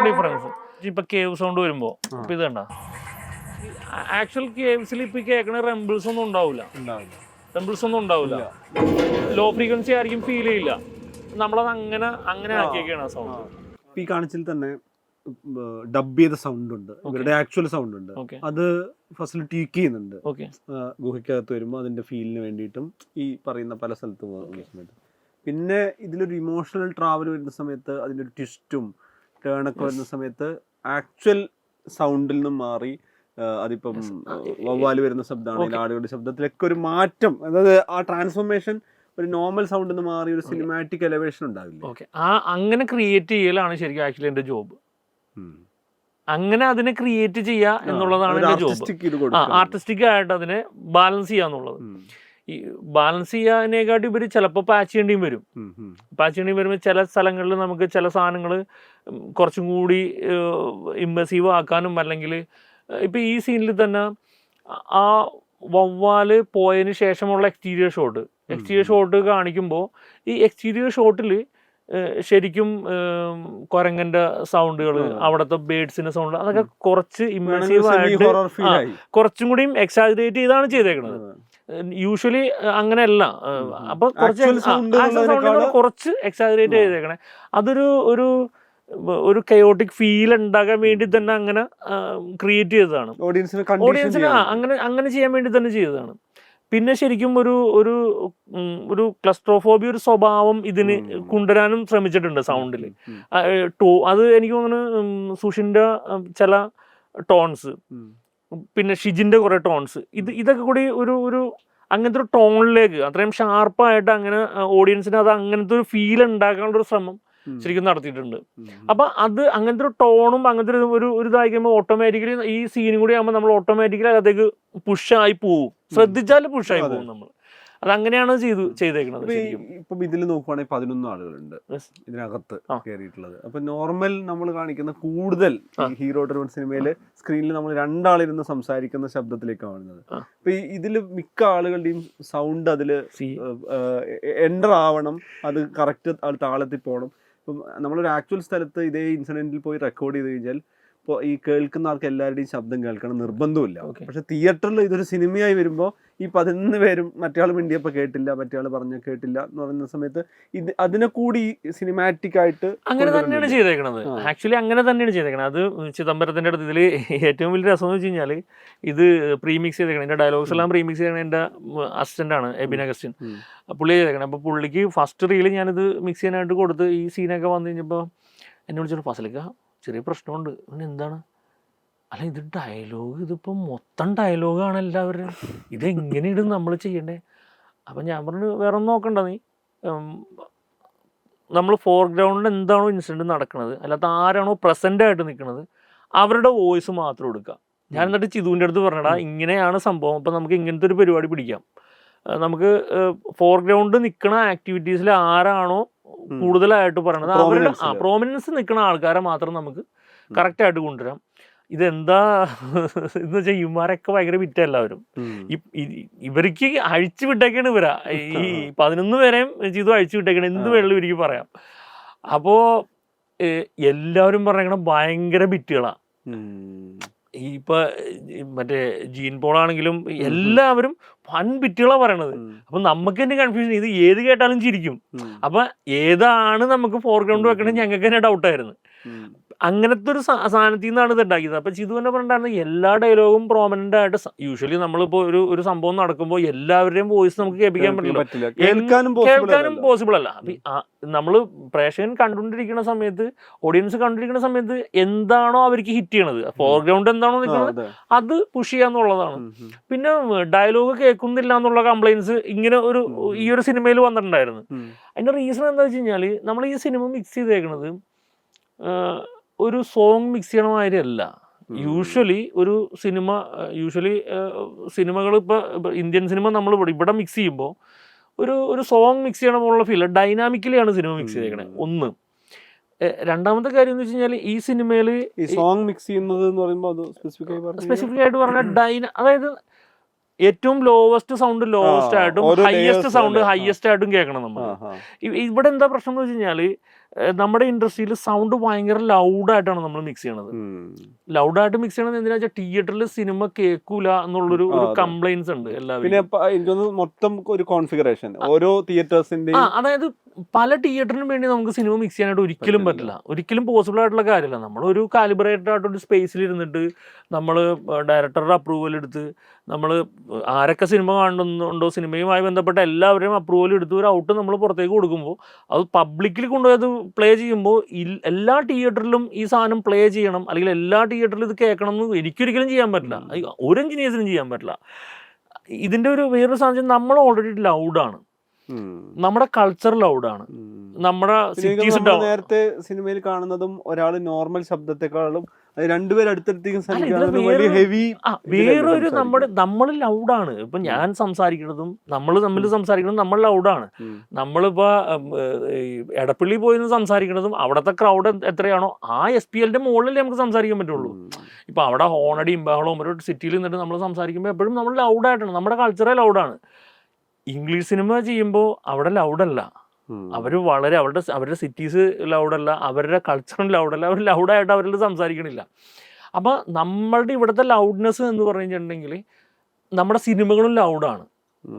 ഡിഫറൻസ് ഇപ്പൊ കേവ് സൗണ്ട് വരുമ്പോ ഇപ്പൊ ഇത് കണ്ട ആക്ച്വൽ കേവ്സിൽ ഇപ്പൊ കേൾക്കണ റെമ്പിൾസ് ഒന്നും ഉണ്ടാവില്ല. റംബിൾസ് ഒന്നും ഉണ്ടാവില്ല, ലോ ഫ്രീക്വൻസി ആയിരിക്കും, ഫീൽ ചെയ്യില്ല. നമ്മളത് അങ്ങനെ ആക്കിയൊക്കെയാണ് ആ സൗണ്ട്. ഈ കാണിച്ചിൽ തന്നെ ഡബ് ചെയ്ത സൗണ്ട് ഉണ്ട്, ഇവരുടെ ആക്ച്വൽ സൗണ്ട് ഉണ്ട്. അത് ഫസ്റ്റ് ട്വീക്ക് ചെയ്യുന്നുണ്ട് ഗുഹയ്ക്കകത്ത് വരുമ്പോൾ അതിന്റെ ഫീലിന് വേണ്ടിയിട്ടും ഈ പറയുന്ന പല സ്ഥലത്തും പോകുന്ന സമയത്ത്. പിന്നെ ഇതിലൊരു ഇമോഷണൽ ട്രാവൽ വരുന്ന സമയത്ത് അതിൻ്റെ ഒരു ട്വിസ്റ്റും ടേണൊക്കെ വരുന്ന സമയത്ത് ആക്ച്വൽ സൗണ്ടിൽ നിന്നും മാറി അതിപ്പം വവ്വാല് വരുന്ന ശബ്ദമാണെങ്കിൽ ആടുകളുടെ ശബ്ദത്തിലൊക്കെ ഒരു മാറ്റം, അതായത് ആ ട്രാൻസ്ഫോർമേഷൻ ഒരു നോർമൽ സൗണ്ടിൽ നിന്ന് മാറി ഒരു സിനിമാറ്റിക് എലവേഷൻ ഉണ്ടാവില്ല. അങ്ങനെ ക്രിയേറ്റ് ചെയ്യലാണ് ശരിക്കും ആക്ച്വലി എൻ്റെ ജോബ്. അങ്ങനെ അതിനെ ക്രിയേറ്റ് ചെയ്യുക എന്നുള്ളതാണ് എൻ്റെ ജോബ്. ആർട്ടിസ്റ്റിക് ആയിട്ട് അതിനെ ബാലൻസ് ചെയ്യുക എന്നുള്ളത്. ഈ ബാലൻസ് ചെയ്യാനേക്കാട്ടി ഉപരി ചിലപ്പോൾ പാച്ച് ചെയ്യേണ്ടിയും വരും. പാച്ച് ചെയ്യേണ്ടി വരുമ്പോൾ ചില സ്ഥലങ്ങളിൽ നമുക്ക് ചില സാധനങ്ങൾ കുറച്ചും കൂടി ഇമ്മേഴ്സീവ് ആക്കാനും, അല്ലെങ്കിൽ ഇപ്പം ഈ സീനിൽ തന്നെ ആ വവ്വാല് പോയതിന് ശേഷമുള്ള എക്സ്റ്റീരിയർ ഷോട്ട് കാണിക്കുമ്പോൾ ഈ എക്സ്റ്റീരിയർ ഷോട്ടിൽ ശരിക്കും കുരങ്ങന്റെ സൗണ്ടുകൾ, അവിടുത്തെ ബേഡ്സിന്റെ സൗണ്ട്, അതൊക്കെ കുറച്ച് ഇമ്മേഴ്സീവ് ആയിട്ട് കുറച്ചും കൂടിയും എക്സാജറേറ്റ് ചെയ്താണ് ചെയ്തേക്കുന്നത്. യൂഷ്വലി അങ്ങനെയല്ല. അപ്പൊ കുറച്ച് എക്സാജറേറ്റ് ചെയ്തേക്കണേ. അതൊരു ഒരു കയോട്ടിക് ഫീൽ ഉണ്ടാകാൻ വേണ്ടി തന്നെ അങ്ങനെ ക്രിയേറ്റ് ചെയ്തതാണ്. ഓഡിയൻസിന് അങ്ങനെ ചെയ്യാൻ വേണ്ടി തന്നെ ചെയ്തതാണ്. പിന്നെ ശരിക്കും ഒരു ക്ലസ്ട്രോഫോബിയ ഒരു സ്വഭാവം ഇതിന് കൊണ്ടുവരാനും ശ്രമിച്ചിട്ടുണ്ട് സൗണ്ടിൽ. അത് എനിക്ക് തോന്നുന്നു സുഷിന്റെ ചില ടോൺസ്, പിന്നെ ഷിജിന്റെ കുറെ ടോൺസ്, ഇതൊക്കെ കൂടി ഒരു അങ്ങനത്തെ ഒരു ടോണിലേക്ക് അത്രയും ഷാർപ്പായിട്ട് അങ്ങനെ ഓഡിയൻസിന് അത് അങ്ങനത്തെ ഒരു ഫീൽ ഉണ്ടാക്കാനുള്ള ഒരു ശ്രമം ശരിക്കും നടത്തിയിട്ടുണ്ട്. അപ്പൊ അത് അങ്ങനത്തെ ഒരു ടോണും അങ്ങനത്തെ ഒരു ഇതായി കഴിയുമ്പോൾ ഓട്ടോമാറ്റിക്കലി ഈ സീനും കൂടി ആകുമ്പോൾ നമ്മൾ ഓട്ടോമാറ്റിക്കലി അതേക്ക് പുഷായി പോവും. ശ്രദ്ധിച്ചാൽ പുഷായി പോകും നമ്മൾ. അതങ്ങനെയാണ് ചെയ്തേക്കുന്നത്. ഇപ്പം ഇതിൽ നോക്കുവാണെങ്കിൽ 11 ആളുകളുണ്ട് ഇതിനകത്ത് കയറിയിട്ടുള്ളത്. അപ്പൊ നോർമൽ നമ്മൾ കാണിക്കുന്ന കൂടുതൽ ഹീറോ ഡ്രിവൺ സിനിമയില് സ്ക്രീനിൽ നമ്മൾ 2 ആളിരുന്ന് സംസാരിക്കുന്ന ശബ്ദത്തിലേക്ക് കാണുന്നത്. അപ്പൊ ഇതിൽ മിക്ക ആളുകളുടെയും സൗണ്ട് അതില് എൻ്റർ ആവണം, അത് കറക്റ്റ് താളത്തിൽ പോകണം. ഇപ്പം നമ്മളൊരു ആക്ച്വൽ സ്ഥലത്ത് ഇതേ ഇൻസിഡന്റിൽ പോയി റെക്കോർഡ് ചെയ്ത് കഴിഞ്ഞാൽ ഇപ്പോൾ ഈ കേൾക്കുന്ന ആൾക്ക് എല്ലാവരുടെയും ശബ്ദം കേൾക്കണം നിർബന്ധമില്ല. പക്ഷെ തിയേറ്ററിൽ ഇതൊരു സിനിമയായി വരുമ്പോൾ ഈ 11 പേരും മറ്റേ ആൾ മിണ്ടിയപ്പോൾ കേട്ടില്ല, മറ്റേ ആൾ പറഞ്ഞ കേട്ടില്ല എന്ന് പറയുന്ന സമയത്ത് അതിനെ കൂടി സിനിമാറ്റിക് ആയിട്ട് അങ്ങനെ തന്നെയാണ് ചെയ്തേക്കണത്. ആക്ച്വലി അങ്ങനെ തന്നെയാണ് ചെയ്തേക്കണത്. അത് ചിദംബരത്തിന്റെ അടുത്ത് ഇതിൽ ഏറ്റവും വലിയ രസം എന്ന് വെച്ച് കഴിഞ്ഞാൽ ഇത് പ്രീമിക്സ് ചെയ്തേക്കണം. എൻ്റെ ഡയലോഗ്സ് എല്ലാം പ്രീമിക്സ് ചെയ്യണത് എൻ്റെ അസിസ്റ്റന്റ് ആണ് എബിൻ അഗസ്റ്റിൻ, പുള്ളി ചെയ്തേക്കണം. അപ്പോൾ പുള്ളിക്ക് ഫസ്റ്റ് റീല് ഞാനിത് മിക്സ് ചെയ്യാനായിട്ട് കൊടുത്ത് ഈ സീനൊക്കെ വന്നു കഴിഞ്ഞപ്പോൾ എന്നെ വിളിച്ചോളൂ, ഫസലിക്ക ചെറിയ പ്രശ്നമുണ്ട്. പിന്നെ എന്താണ്? അല്ല ഇത് ഡയലോഗ്, ഇതിപ്പോൾ മൊത്തം ഡയലോഗാണ് എല്ലാവരും, ഇതെങ്ങനെയാണ് നമ്മൾ ചെയ്യണ്ടേ? അപ്പം ഞാൻ പറഞ്ഞു വേറെ ഒന്നും നോക്കണ്ട, നീ നമ്മൾ ഫോർഗ്രൗണ്ടിൽ എന്താണോ ഇൻസിഡൻറ്റ് നടക്കുന്നത്, അല്ലാത്ത ആരാണോ പ്രസൻ്റ് ആയിട്ട് നിൽക്കുന്നത് അവരുടെ വോയിസ് മാത്രം എടുക്കുക. ഞാൻ എന്നിട്ട് ചിതുവിൻ്റെ അടുത്ത് പറഞ്ഞടാ ഇങ്ങനെയാണ് സംഭവം, അപ്പം നമുക്ക് ഇങ്ങനത്തെ ഒരു പരിപാടി പിടിക്കാം. നമുക്ക് ഫോർഗ്രൗണ്ട് നിൽക്കുന്ന ആക്ടിവിറ്റീസിൽ ആരാണോ കൂടുതലായിട്ട് പറയണത് അവരുടെ പ്രോമിനൻസ് നിൽക്കുന്ന ആൾക്കാരെ മാത്രം നമുക്ക് കറക്റ്റായിട്ട് കൊണ്ടുവരാം. ഇതെന്താ എന്ന് വെച്ചാൽ ഇവന്മാരൊക്കെ ഭയങ്കര വിറ്റ എല്ലാവരും. ഇവർക്ക് അഴിച്ചു വിട്ടേക്കാണ് ഇവരാ. ഈ 11 പേരെയും ചെയ്തു അഴിച്ചു വിട്ടേക്കണം, എന്ത് വെള്ളം ഇവർക്ക് പറയാം. അപ്പോൾ എല്ലാവരും പറഞ്ഞേക്കണ ഭയങ്കര ബിറ്റുകളാണ്. ഇപ്പൊ മറ്റേ ജീൻ പോളാണെങ്കിലും എല്ലാവരും വൻ ബിറ്റുകളാണ് പറയണത്. അപ്പൊ നമുക്ക് തന്നെ കൺഫ്യൂഷൻ, ഇത് ഏത് കേട്ടാലും ചിരിക്കും. അപ്പൊ ഏതാണ് നമുക്ക് ഫോർഗ്രൗണ്ട് വെക്കണത് ഞങ്ങൾക്ക് തന്നെ ഡൗട്ടായിരുന്നു. അങ്ങനത്തെ ഒരു സാധനത്തിൽ നിന്നാണ് ഇത് ഉണ്ടാക്കിയത്. അപ്പം ചിതു തന്നെ പറഞ്ഞിട്ടുണ്ടായിരുന്നു എല്ലാ ഡയലോഗും പ്രോമനന്റ് ആയിട്ട്. യൂഷ്വലി നമ്മളിപ്പോൾ ഒരു സംഭവം നടക്കുമ്പോൾ എല്ലാവരുടെയും വോയിസ് നമുക്ക് കേൾപ്പിക്കാൻ പറ്റില്ല, കേൾക്കാനും പോസിബിൾ അല്ല. നമ്മൾ പ്രേക്ഷകൻ കണ്ടുകൊണ്ടിരിക്കുന്ന സമയത്ത്, ഓഡിയൻസ് കണ്ടിരിക്കുന്ന സമയത്ത് എന്താണോ അവർക്ക് ഹിറ്റ് ചെയ്യണത്, ഫോർഗ്രൗണ്ട് എന്താണോ നിൽക്കുന്നത് അത് പുഷ് ചെയ്യാന്നുള്ളതാണ്. പിന്നെ ഡയലോഗ് കേൾക്കുന്നില്ല എന്നുള്ള കംപ്ലൈൻസ് ഇങ്ങനെ ഈ ഒരു സിനിമയിൽ വന്നിട്ടുണ്ടായിരുന്നു. അതിന്റെ റീസൺ എന്താ വെച്ച് കഴിഞ്ഞാൽ നമ്മൾ ഈ സിനിമ മിക്സ് ചെയ്തേക്കുന്നത് ഒരു സോങ് മിക്സ് ചെയ്യണ മാതിരി അല്ല. യൂഷ്വലി സിനിമകൾ ഇപ്പോൾ ഇന്ത്യൻ സിനിമ നമ്മൾ ഇവിടെ മിക്സ് ചെയ്യുമ്പോൾ ഒരു സോങ് മിക്സ് ചെയ്യണ പോലുള്ള ഫീൽ, ഡൈനാമിക്കലിയാണ് സിനിമ മിക്സ് ചെയ്തേക്കണേ. ഒന്ന്. രണ്ടാമത്തെ കാര്യം എന്ന് വെച്ച് കഴിഞ്ഞാൽ ഈ സിനിമയിൽ സോങ് മിക്സ് ചെയ്യുന്നത് എന്ന് പറയുമ്പോൾ സ്പെസിഫിക് ആയിട്ട് പറഞ്ഞാൽ അതായത് ഏറ്റവും ലോവസ്റ്റ് സൗണ്ട് ലോവസ്റ്റ് ആയിട്ടും ഹയസ്റ്റ് സൗണ്ട് ഹയസ്റ്റ് ആയിട്ടും കേൾക്കണം നമ്മൾ. ഇവിടെ എന്താ പ്രശ്നം എന്ന് വെച്ച് കഴിഞ്ഞാൽ നമ്മുടെ ഇൻഡസ്ട്രിയിൽ സൗണ്ട് ഭയങ്കര ലൗഡായിട്ടാണ് നമ്മൾ മിക്സ് ചെയ്യണത്. ലൗഡായിട്ട് മിക്സ് ചെയ്യണത് എന്തിനാ വെച്ചാൽ തിയേറ്ററിൽ സിനിമ കേൾക്കൂല എന്നുള്ളൊരു കംപ്ലൈൻസ് ഉണ്ട് എല്ലാവരും. പിന്നെ എനിക്കൊന്ന് മൊത്തം ഒരു കോൺഫിഗറേഷൻ ഓരോ തിയേറ്റേഴ്സിന്റെ, അതായത് പല തിയേറ്ററിനും വേണ്ടി നമുക്ക് സിനിമ മിക്സ് ചെയ്യാനായിട്ട് ഒരിക്കലും പറ്റില്ല, ഒരിക്കലും പോസിബിൾ ആയിട്ടുള്ള കാര്യമല്ല. നമ്മളൊരു കാലിബ്രേറ്റഡ് ആയിട്ടൊരു സ്പേസിൽ ഇരുന്നിട്ട് നമ്മൾ ഡയറക്ടറുടെ അപ്രൂവൽ എടുത്ത് നമ്മൾ ആരൊക്കെ സിനിമ കാണുന്നുണ്ടോ സിനിമയുമായി ബന്ധപ്പെട്ട എല്ലാവരെയും അപ്രൂവൽ എടുത്ത് ഒരു ഔട്ട് നമ്മൾ പുറത്തേക്ക് കൊടുക്കുമ്പോൾ അത് പബ്ലിക്കിൽ കൊണ്ടുപോയത് പ്ലേ ചെയ്യുമ്പോൾ എല്ലാ തിയേറ്ററിലും ഈ സാധനം പ്ലേ ചെയ്യണം, അല്ലെങ്കിൽ എല്ലാ തിയേറ്ററിലും ഇത് കേൾക്കണം എന്ന് എനിക്കൊരിക്കലും ചെയ്യാൻ പറ്റില്ല, ഒരു എഞ്ചിനീയേഴ്സിനും ചെയ്യാൻ പറ്റില്ല. ഇതിൻ്റെ ഒരു വേറൊരു സാധനം, നമ്മൾ ഓൾറെഡി ലൗഡാണ്, നമ്മുടെ കൾച്ചർ ലൗഡാണ്, നമ്മുടെ നേരത്തെ സിനിമയിൽ കാണുന്നതും ഒരാൾ നോർമൽ ശബ്ദത്തെക്കാളും രണ്ടുപേരും വേറൊരു നമ്മൾ ലൗഡാണ്. ഇപ്പൊ ഞാൻ സംസാരിക്കുന്നതും നമ്മൾ തമ്മിൽ സംസാരിക്കുന്നതും നമ്മൾ ലൗഡാണ്. നമ്മളിപ്പോ എടപ്പള്ളി പോയി സംസാരിക്കുന്നതും അവിടുത്തെ ക്രൗഡ് എത്രയാണോ ആ SPL മുകളിൽ നമുക്ക് സംസാരിക്കാൻ പറ്റുള്ളൂ. ഇപ്പൊ അവിടെ ഹോണടിയും ബഹളവും ഒരു സിറ്റിയിൽ നിന്നിട്ട് നമ്മൾ സംസാരിക്കുമ്പോൾ എപ്പോഴും നമ്മൾ ലൗഡായിട്ടാണ്, നമ്മുടെ കൾച്ചറേ ലൗഡാണ്. ഇംഗ്ലീഷ് സിനിമ ചെയ്യുമ്പോൾ അവിടെ ലൗഡല്ല, അവർ വളരെ അവരുടെ സിറ്റീസ് ലൗഡല്ല, അവരുടെ കൾച്ചറും ലൗഡല്ല, അവർ ലൗഡായിട്ട് അവരിൽ സംസാരിക്കണില്ല. അപ്പോൾ നമ്മളുടെ ഇവിടുത്തെ ലൗഡ്നെസ് എന്ന് പറഞ്ഞിട്ടുണ്ടെങ്കിൽ നമ്മുടെ സിനിമകളും ലൗഡാണ്.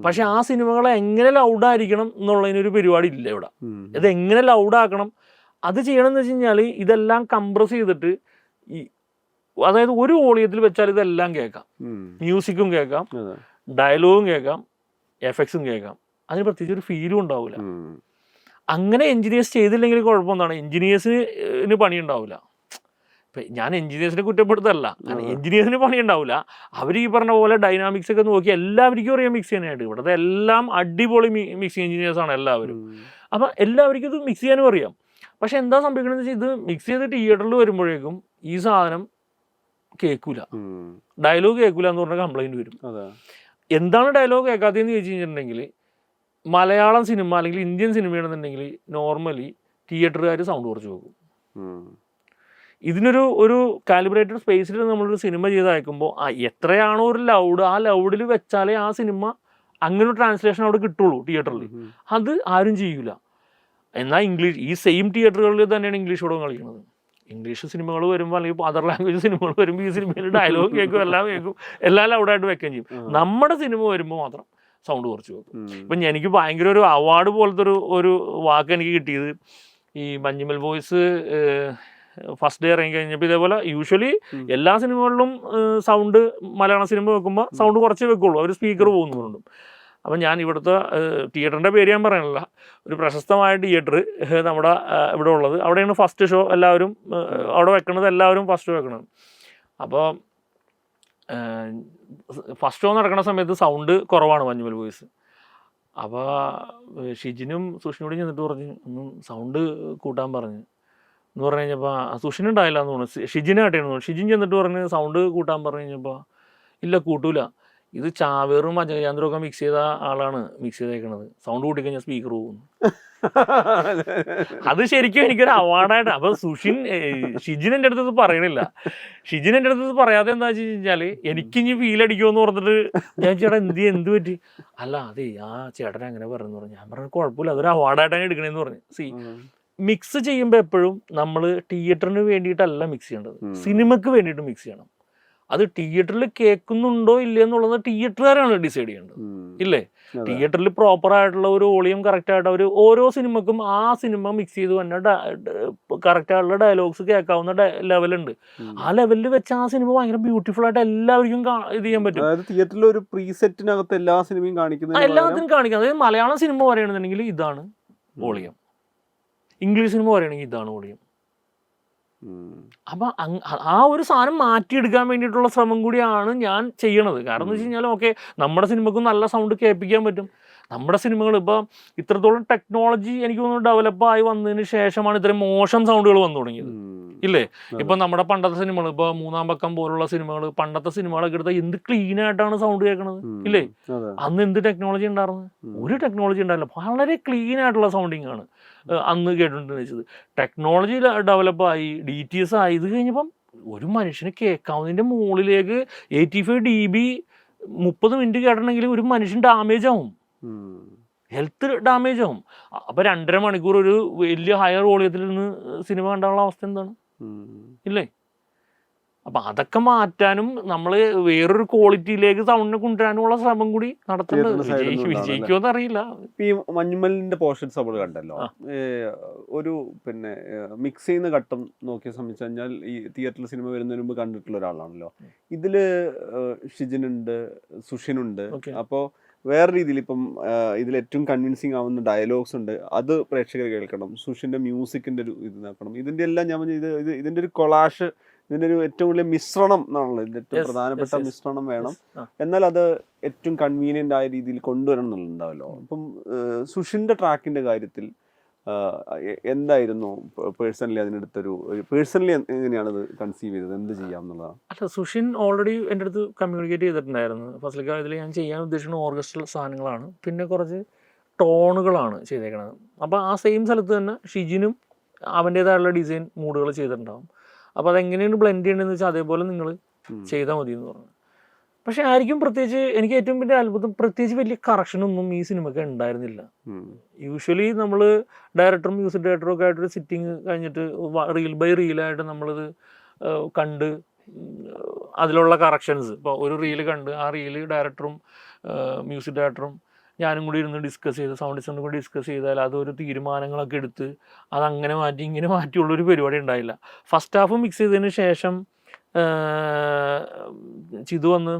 പക്ഷെ ആ സിനിമകളെ എങ്ങനെ ലൗഡായിരിക്കണം എന്നുള്ളതിനൊരു പരിപാടി ഇല്ല ഇവിടെ. ഇത് എങ്ങനെ ലൗഡാക്കണം അത് ചെയ്യണമെന്ന് വെച്ച് കഴിഞ്ഞാൽ ഇതെല്ലാം കംപ്രസ് ചെയ്തിട്ട് അതായത് ഒരു വോളിയത്തിൽ വെച്ചാൽ ഇതെല്ലാം കേൾക്കാം, മ്യൂസിക്കും കേൾക്കാം, ഡയലോഗും കേൾക്കാം, എഫക്ട്സും കേൾക്കാം, അതിന് പ്രത്യേകിച്ച് ഒരു ഫീലും ഉണ്ടാവില്ല. അങ്ങനെ എൻജിനീയേഴ്സ് ചെയ്തില്ലെങ്കിൽ കുഴപ്പമൊന്നാണ്, എൻജിനീയേഴ്സിന് പണി ഉണ്ടാവില്ല. ഇപ്പം ഞാൻ എൻജിനീയേഴ്സിനെ കുറ്റപ്പെടുത്തല്ല, എൻജിനീയേഴ്സിന് പണി ഉണ്ടാവില്ല. അവർ ഈ പറഞ്ഞ പോലെ ഡൈനാമിക്സ് ഒക്കെ നോക്കി എല്ലാവർക്കും അറിയാം മിക്സ് ചെയ്യാനായിട്ട്. ഇവിടുത്തെ എല്ലാം അടിപൊളി മിക്സിങ് എൻജിനീയേഴ്സാണ് എല്ലാവരും. അപ്പം എല്ലാവർക്കും ഇത് മിക്സ് ചെയ്യാനും അറിയാം. പക്ഷെ എന്താ സംഭവിക്കണമെന്ന് വെച്ചാൽ ഇത് മിക്സ് ചെയ്ത് തിയേറ്ററിൽ വരുമ്പോഴേക്കും ഈ സാധനം കേൾക്കൂല, ഡയലോഗ് കേൾക്കൂല എന്ന് പറഞ്ഞ കംപ്ലൈൻറ്റ് വരും. എന്താണ് ഡയലോഗ് കേൾക്കാത്തതെന്ന് ചോദിച്ചു കഴിഞ്ഞിട്ടുണ്ടെങ്കിൽ മലയാളം സിനിമ അല്ലെങ്കിൽ ഇന്ത്യൻ സിനിമയാണെന്നുണ്ടെങ്കിൽ നോർമലി തിയേറ്ററുകാർ സൗണ്ട് കുറച്ച് വെക്കും. ഇതിനൊരു കാലിബ്രേറ്റഡ് സ്പേസിൽ നമ്മളൊരു സിനിമ ചെയ്ത് അയക്കുമ്പോൾ എത്രയാണോ ഒരു ലൗഡ് ആ ലൗഡിൽ വെച്ചാലേ ആ സിനിമ അങ്ങനെ ഒരു ട്രാൻസ്ലേഷൻ അവിടെ കിട്ടുള്ളൂ തിയേറ്ററിൽ. അത് ആരും ചെയ്യൂല. എന്നാൽ ഇംഗ്ലീഷ് ഈ സെയിം തിയേറ്ററുകളിൽ തന്നെയാണ് ഇംഗ്ലീഷ് പടം കളിക്കുന്നത്. ഇംഗ്ലീഷ് സിനിമകൾ വരുമ്പോൾ അല്ലെങ്കിൽ അതർ ലാംഗ്വേജ് സിനിമകൾ വരുമ്പോൾ ഈ സിനിമയിൽ ഡയലോഗ് കേൾക്കും, എല്ലാം കേൾക്കും, എല്ലാം ലൗഡായിട്ട് വെക്കുകയും ചെയ്യും. നമ്മുടെ സിനിമ വരുമ്പോൾ മാത്രം സൗണ്ട് കുറച്ച് വെക്കും. ഇപ്പം എനിക്ക് ഭയങ്കര ഒരു അവാർഡ് പോലത്തെ ഒരു വാക്ക് എനിക്ക് കിട്ടിയത് ഈ മഞ്ഞുമൽ ബോയ്സ് ഫസ്റ്റ് ഡേ ഇറങ്ങി കഴിഞ്ഞപ്പോൾ ഇതേപോലെ യൂഷ്വലി എല്ലാ സിനിമകളിലും സൗണ്ട് മലയാളം സിനിമ വെക്കുമ്പോൾ സൗണ്ട് കുറച്ചേ വെക്കുള്ളൂ, അവർ സ്പീക്കർ പോകുന്നുണ്ട്. അപ്പം ഞാൻ ഇവിടുത്തെ തിയേറ്ററിൻ്റെ പേര് ഞാൻ പറയണില്ല, ഒരു പ്രശസ്തമായ തിയേറ്റർ നമ്മുടെ ഇവിടെ ഉള്ളത്, അവിടെയാണ് ഫസ്റ്റ് ഷോ എല്ലാവരും അവിടെ വെക്കണത്, എല്ലാവരും ഫസ്റ്റ് ഷോ വെക്കണത്. അപ്പോൾ ഫസ്റ്റ് ഷോ നടക്കുന്ന സമയത്ത് സൗണ്ട് കുറവാണ് മഞ്ഞുമൽ ബോയ്സ്. അപ്പോൾ ഷിജിനും സുഷിനോടും ചെന്നിട്ട് പറഞ്ഞ് ഒന്നും സൗണ്ട് കൂട്ടാൻ പറഞ്ഞു എന്ന് പറഞ്ഞു കഴിഞ്ഞപ്പോൾ സുഷിനുണ്ടായില്ല എന്ന് തോന്നുന്നു, ഷിജിനായിട്ടാണ് തോന്നുന്നു. ഷിജിൻ ചെന്നിട്ട് പറഞ്ഞ് സൗണ്ട് കൂട്ടാൻ പറഞ്ഞു കഴിഞ്ഞപ്പോൾ ഇല്ല കൂട്ടൂല, ഇത് ചാവേറും അജയചന്ദ്രവും ഒക്കെ മിക്സ് ചെയ്ത ആളാണ് മിക്സ് ചെയ്തേക്കണത്, സൗണ്ട് കൂട്ടിക്കഴിഞ്ഞാൽ സ്പീക്കർ പോകുന്നു. അത് ശരിക്കും എനിക്കൊരു അവാർഡായിട്ട്. അപ്പോൾ ഷിജിൻ എൻ്റെ അടുത്ത് പറയണില്ല. ഷിജിൻ എൻ്റെ അടുത്ത് പറയാതെ എന്താ വെച്ച് കഴിഞ്ഞാൽ എനിക്കിനി ഫീൽ അടിക്കുമെന്ന് പറഞ്ഞിട്ട് ഞാൻ ചേട്ടാ എന്ത് പറ്റി, അല്ല അതെ ആ ചേട്ടൻ അങ്ങനെ പറഞ്ഞു പറഞ്ഞു. ഞാൻ പറഞ്ഞു കുഴപ്പമില്ല, അതൊരു അവാർഡായിട്ടാണ് എടുക്കണേന്ന് പറഞ്ഞു. മിക്സ് ചെയ്യുമ്പോൾ എപ്പോഴും നമ്മൾ തിയേറ്ററിന് വേണ്ടിയിട്ടല്ല മിക്സ് ചെയ്യേണ്ടത്, സിനിമക്ക് വേണ്ടിയിട്ട് മിക്സ് ചെയ്യണം. അത് തിയേറ്ററിൽ കേൾക്കുന്നുണ്ടോ ഇല്ലയോ എന്നുള്ളത് തിയേറ്ററുകാരാണ് ഡിസൈഡ് ചെയ്യേണ്ടത്, ഇല്ലേ? തിയേറ്ററിൽ പ്രോപ്പറായിട്ടുള്ള ഒരു വോളിയം കറക്റ്റായിട്ട് അവർ ഓരോ സിനിമക്കും ആ സിനിമ മിക്സ് ചെയ്ത് തന്നെ കറക്റ്റായിട്ടുള്ള ഡയലോഗ്സ് കേൾക്കാവുന്ന ലെവലുണ്ട്. ആ ലെവലിൽ വെച്ച് ആ സിനിമ ഭയങ്കര ബ്യൂട്ടിഫുൾ ആയിട്ട് എല്ലാവർക്കും ഇത് ചെയ്യാൻ പറ്റും. തിയേറ്ററിൽ ഒരു പ്രീസെറ്റിനകത്ത് എല്ലാ സിനിമയും കാണിക്കുന്നത്, എല്ലാത്തിനും കാണിക്കുന്നത്. അതായത് മലയാളം സിനിമ പറയുകയാണെന്നുണ്ടെങ്കിൽ ഇതാണ് വോളിയം, ഇംഗ്ലീഷ് സിനിമ പറയുകയാണെങ്കിൽ ഇതാണ് വോളിയം. അപ്പം ആ ഒരു സാധനം മാറ്റിയെടുക്കാൻ വേണ്ടിയിട്ടുള്ള ശ്രമം കൂടിയാണ് ഞാൻ ചെയ്യണത്. കാരണം എന്ന് വെച്ച് കഴിഞ്ഞാൽ ഓക്കെ നമ്മുടെ സിനിമക്കും നല്ല സൗണ്ട് കേൾപ്പിക്കാൻ പറ്റും. നമ്മുടെ സിനിമകൾ ഇപ്പോൾ ഇത്രത്തോളം ടെക്നോളജി എനിക്ക് തോന്നുന്നു ഡെവലപ്പായി വന്നതിന് ശേഷമാണ് ഇത്രയും മോശം സൗണ്ടുകൾ വന്നു തുടങ്ങിയത്, ഇല്ലേ? ഇപ്പം നമ്മുടെ പണ്ടത്തെ സിനിമകൾ, ഇപ്പോൾ മൂന്നാം പക്കം പോലുള്ള സിനിമകൾ, പണ്ടത്തെ സിനിമകളൊക്കെ എടുത്താൽ എന്ത് ക്ലീൻ ആയിട്ടാണ് സൗണ്ട് കേൾക്കണത്, ഇല്ലേ? അന്ന് എന്ത് ടെക്നോളജി ഉണ്ടായിരുന്നു? ഒരു ടെക്നോളജി ഉണ്ടായില്ല, വളരെ ക്ലീൻ ആയിട്ടുള്ള സൗണ്ടിങ് ആണ് അന്ന് കേട്ടിട്ടുണ്ടെന്ന് വെച്ചത്. ടെക്നോളജി ഡെവലപ്പായി, DTS ആയി, ഇത് കഴിഞ്ഞപ്പം ഒരു മനുഷ്യന് കേൾക്കാവുന്നതിൻ്റെ മുകളിലേക്ക് 85 dB 30 മിനിറ്റ് കേട്ടിട്ടുണ്ടെങ്കിൽ ഒരു മനുഷ്യൻ ഡാമേജ് ആവും. ഹെൽത്ത് ഡാമേജ് ആവും. അപ്പോൾ 2.5 മണിക്കൂർ ഒരു വലിയ ഹയർ വോളിയത്തിൽ നിന്ന് സിനിമ കണ്ടാനുള്ള അവസ്ഥ എന്താണ്? ഇല്ലേ? അപ്പം അതൊക്കെ മാറ്റാനും നമ്മൾ വേറൊരു ക്വാളിറ്റിയിലേക്ക് സൗണ്ടിനെ കൊണ്ടുവരാനുള്ള ശ്രമം കൂടി നടത്തേണ്ടത്. വിജയിക്കുമെന്ന് അറിയില്ല. ഈ മഞ്ഞുമലിന്റെ പോർഷൻസ് നമ്മൾ കണ്ടല്ലോ, ഒരു പിന്നെ മിക്സ് ചെയ്യുന്ന ഘട്ടം നോക്കിയ സംബന്ധിച്ച് കഴിഞ്ഞാൽ ഈ തിയേറ്ററിൽ സിനിമ വരുന്നതിന് മുമ്പ് കണ്ടിട്ടുള്ള ഒരാളാണല്ലോ. ഇതില് ഷിജിനുണ്ട്, സുഷിനുണ്ട്. അപ്പോൾ വേറെ രീതിയിൽ ഇപ്പം ഇതിൽ ഏറ്റവും കൺവിൻസിങ് ആവുന്ന ഡയലോഗ്സ് ഉണ്ട്, അത് പ്രേക്ഷകർ കേൾക്കണം. സുഷിന്റെ മ്യൂസിക്കിന്റെ ഒരു ഇത് നോക്കണം. ഇതിന്റെ എല്ലാം ഞാൻ ഇതിന്റെ ഒരു കൊളാഷ്, ഇതിന്റെ ഒരു ഏറ്റവും വലിയ മിശ്രണം എന്നാണല്ലോ, ഇതിന്റെ ഏറ്റവും പ്രധാനപ്പെട്ട മിശ്രണം വേണം. എന്നാൽ അത് ഏറ്റവും കൺവീനിയന്റ് ആയ രീതിയിൽ കൊണ്ടുവരണം എന്നുണ്ടാവല്ലോ. അപ്പം സുഷിന്റെ ട്രാക്കിന്റെ കാര്യത്തിൽ എന്തായിരുന്നു പേഴ്സണലി അതിനടുത്തൊരു പേഴ്സണലി എങ്ങനെയാണ് ഇത് കൺസീവ് ചെയ്തത്, എന്ത് ചെയ്യാം എന്നുള്ളതാണ്? അല്ല, സുഷിൻ ഓൾറെഡി എൻ്റെ അടുത്ത് കമ്മ്യൂണിക്കേറ്റ് ചെയ്തിട്ടുണ്ടായിരുന്നു. ഫസ്റ്റിലേക്ക് ഇതിൽ ഞാൻ ചെയ്യാൻ ഉദ്ദേശിക്കുന്ന ഓർക്കസ്ട്രൽ സാധനങ്ങളാണ്, പിന്നെ കുറച്ച് ടോണുകളാണ് ചെയ്തേക്കണത്. അപ്പോൾ ആ സെയിം സ്ഥലത്ത് തന്നെ ഷിജിനും അവൻ്റേതായുള്ള ഡിസൈൻ മൂഡുകൾ ചെയ്തിട്ടുണ്ടാകും. അപ്പോൾ അതെങ്ങനെയാണ് ബ്ലെൻഡ് ചെയ്യണമെന്ന് വെച്ചാൽ അതേപോലെ നിങ്ങൾ ചെയ്താൽ മതി എന്ന് പറഞ്ഞു. പക്ഷെ ആയിരിക്കും പ്രത്യേകിച്ച് എനിക്ക് ഏറ്റവും വലിയ അത്ഭുതം, പ്രത്യേകിച്ച് വലിയ കറക്ഷനൊന്നും ഈ സിനിമയ്ക്ക് ഉണ്ടായിരുന്നില്ല. യൂഷ്വലി നമ്മൾ ഡയറക്ടറും മ്യൂസിക് ഡയറക്ടറും ഒക്കെ ആയിട്ടൊരു സിറ്റിങ് കഴിഞ്ഞിട്ട് റീൽ ബൈ റീലായിട്ട് നമ്മളിത് കണ്ട് അതിലുള്ള കറക്ഷൻസ്, ഇപ്പോൾ ഒരു റീല് കണ്ട് ആ റീല് ഡയറക്ടറും മ്യൂസിക് ഡയറക്ടറും ഞാനും കൂടി ഇരുന്ന് ഡിസ്കസ് ചെയ്ത്, സൗണ്ട് ഡിസൈനും കൂടി ഡിസ്കസ് ചെയ്താൽ അതൊരു തീരുമാനങ്ങളൊക്കെ എടുത്ത് അതങ്ങനെ മാറ്റി ഇങ്ങനെ മാറ്റിയുള്ളൊരു പരിപാടി ഉണ്ടായില്ല. ഫസ്റ്റ് ഹാഫ് മിക്സ് ചെയ്തതിന് ശേഷം ചിതു വന്ന്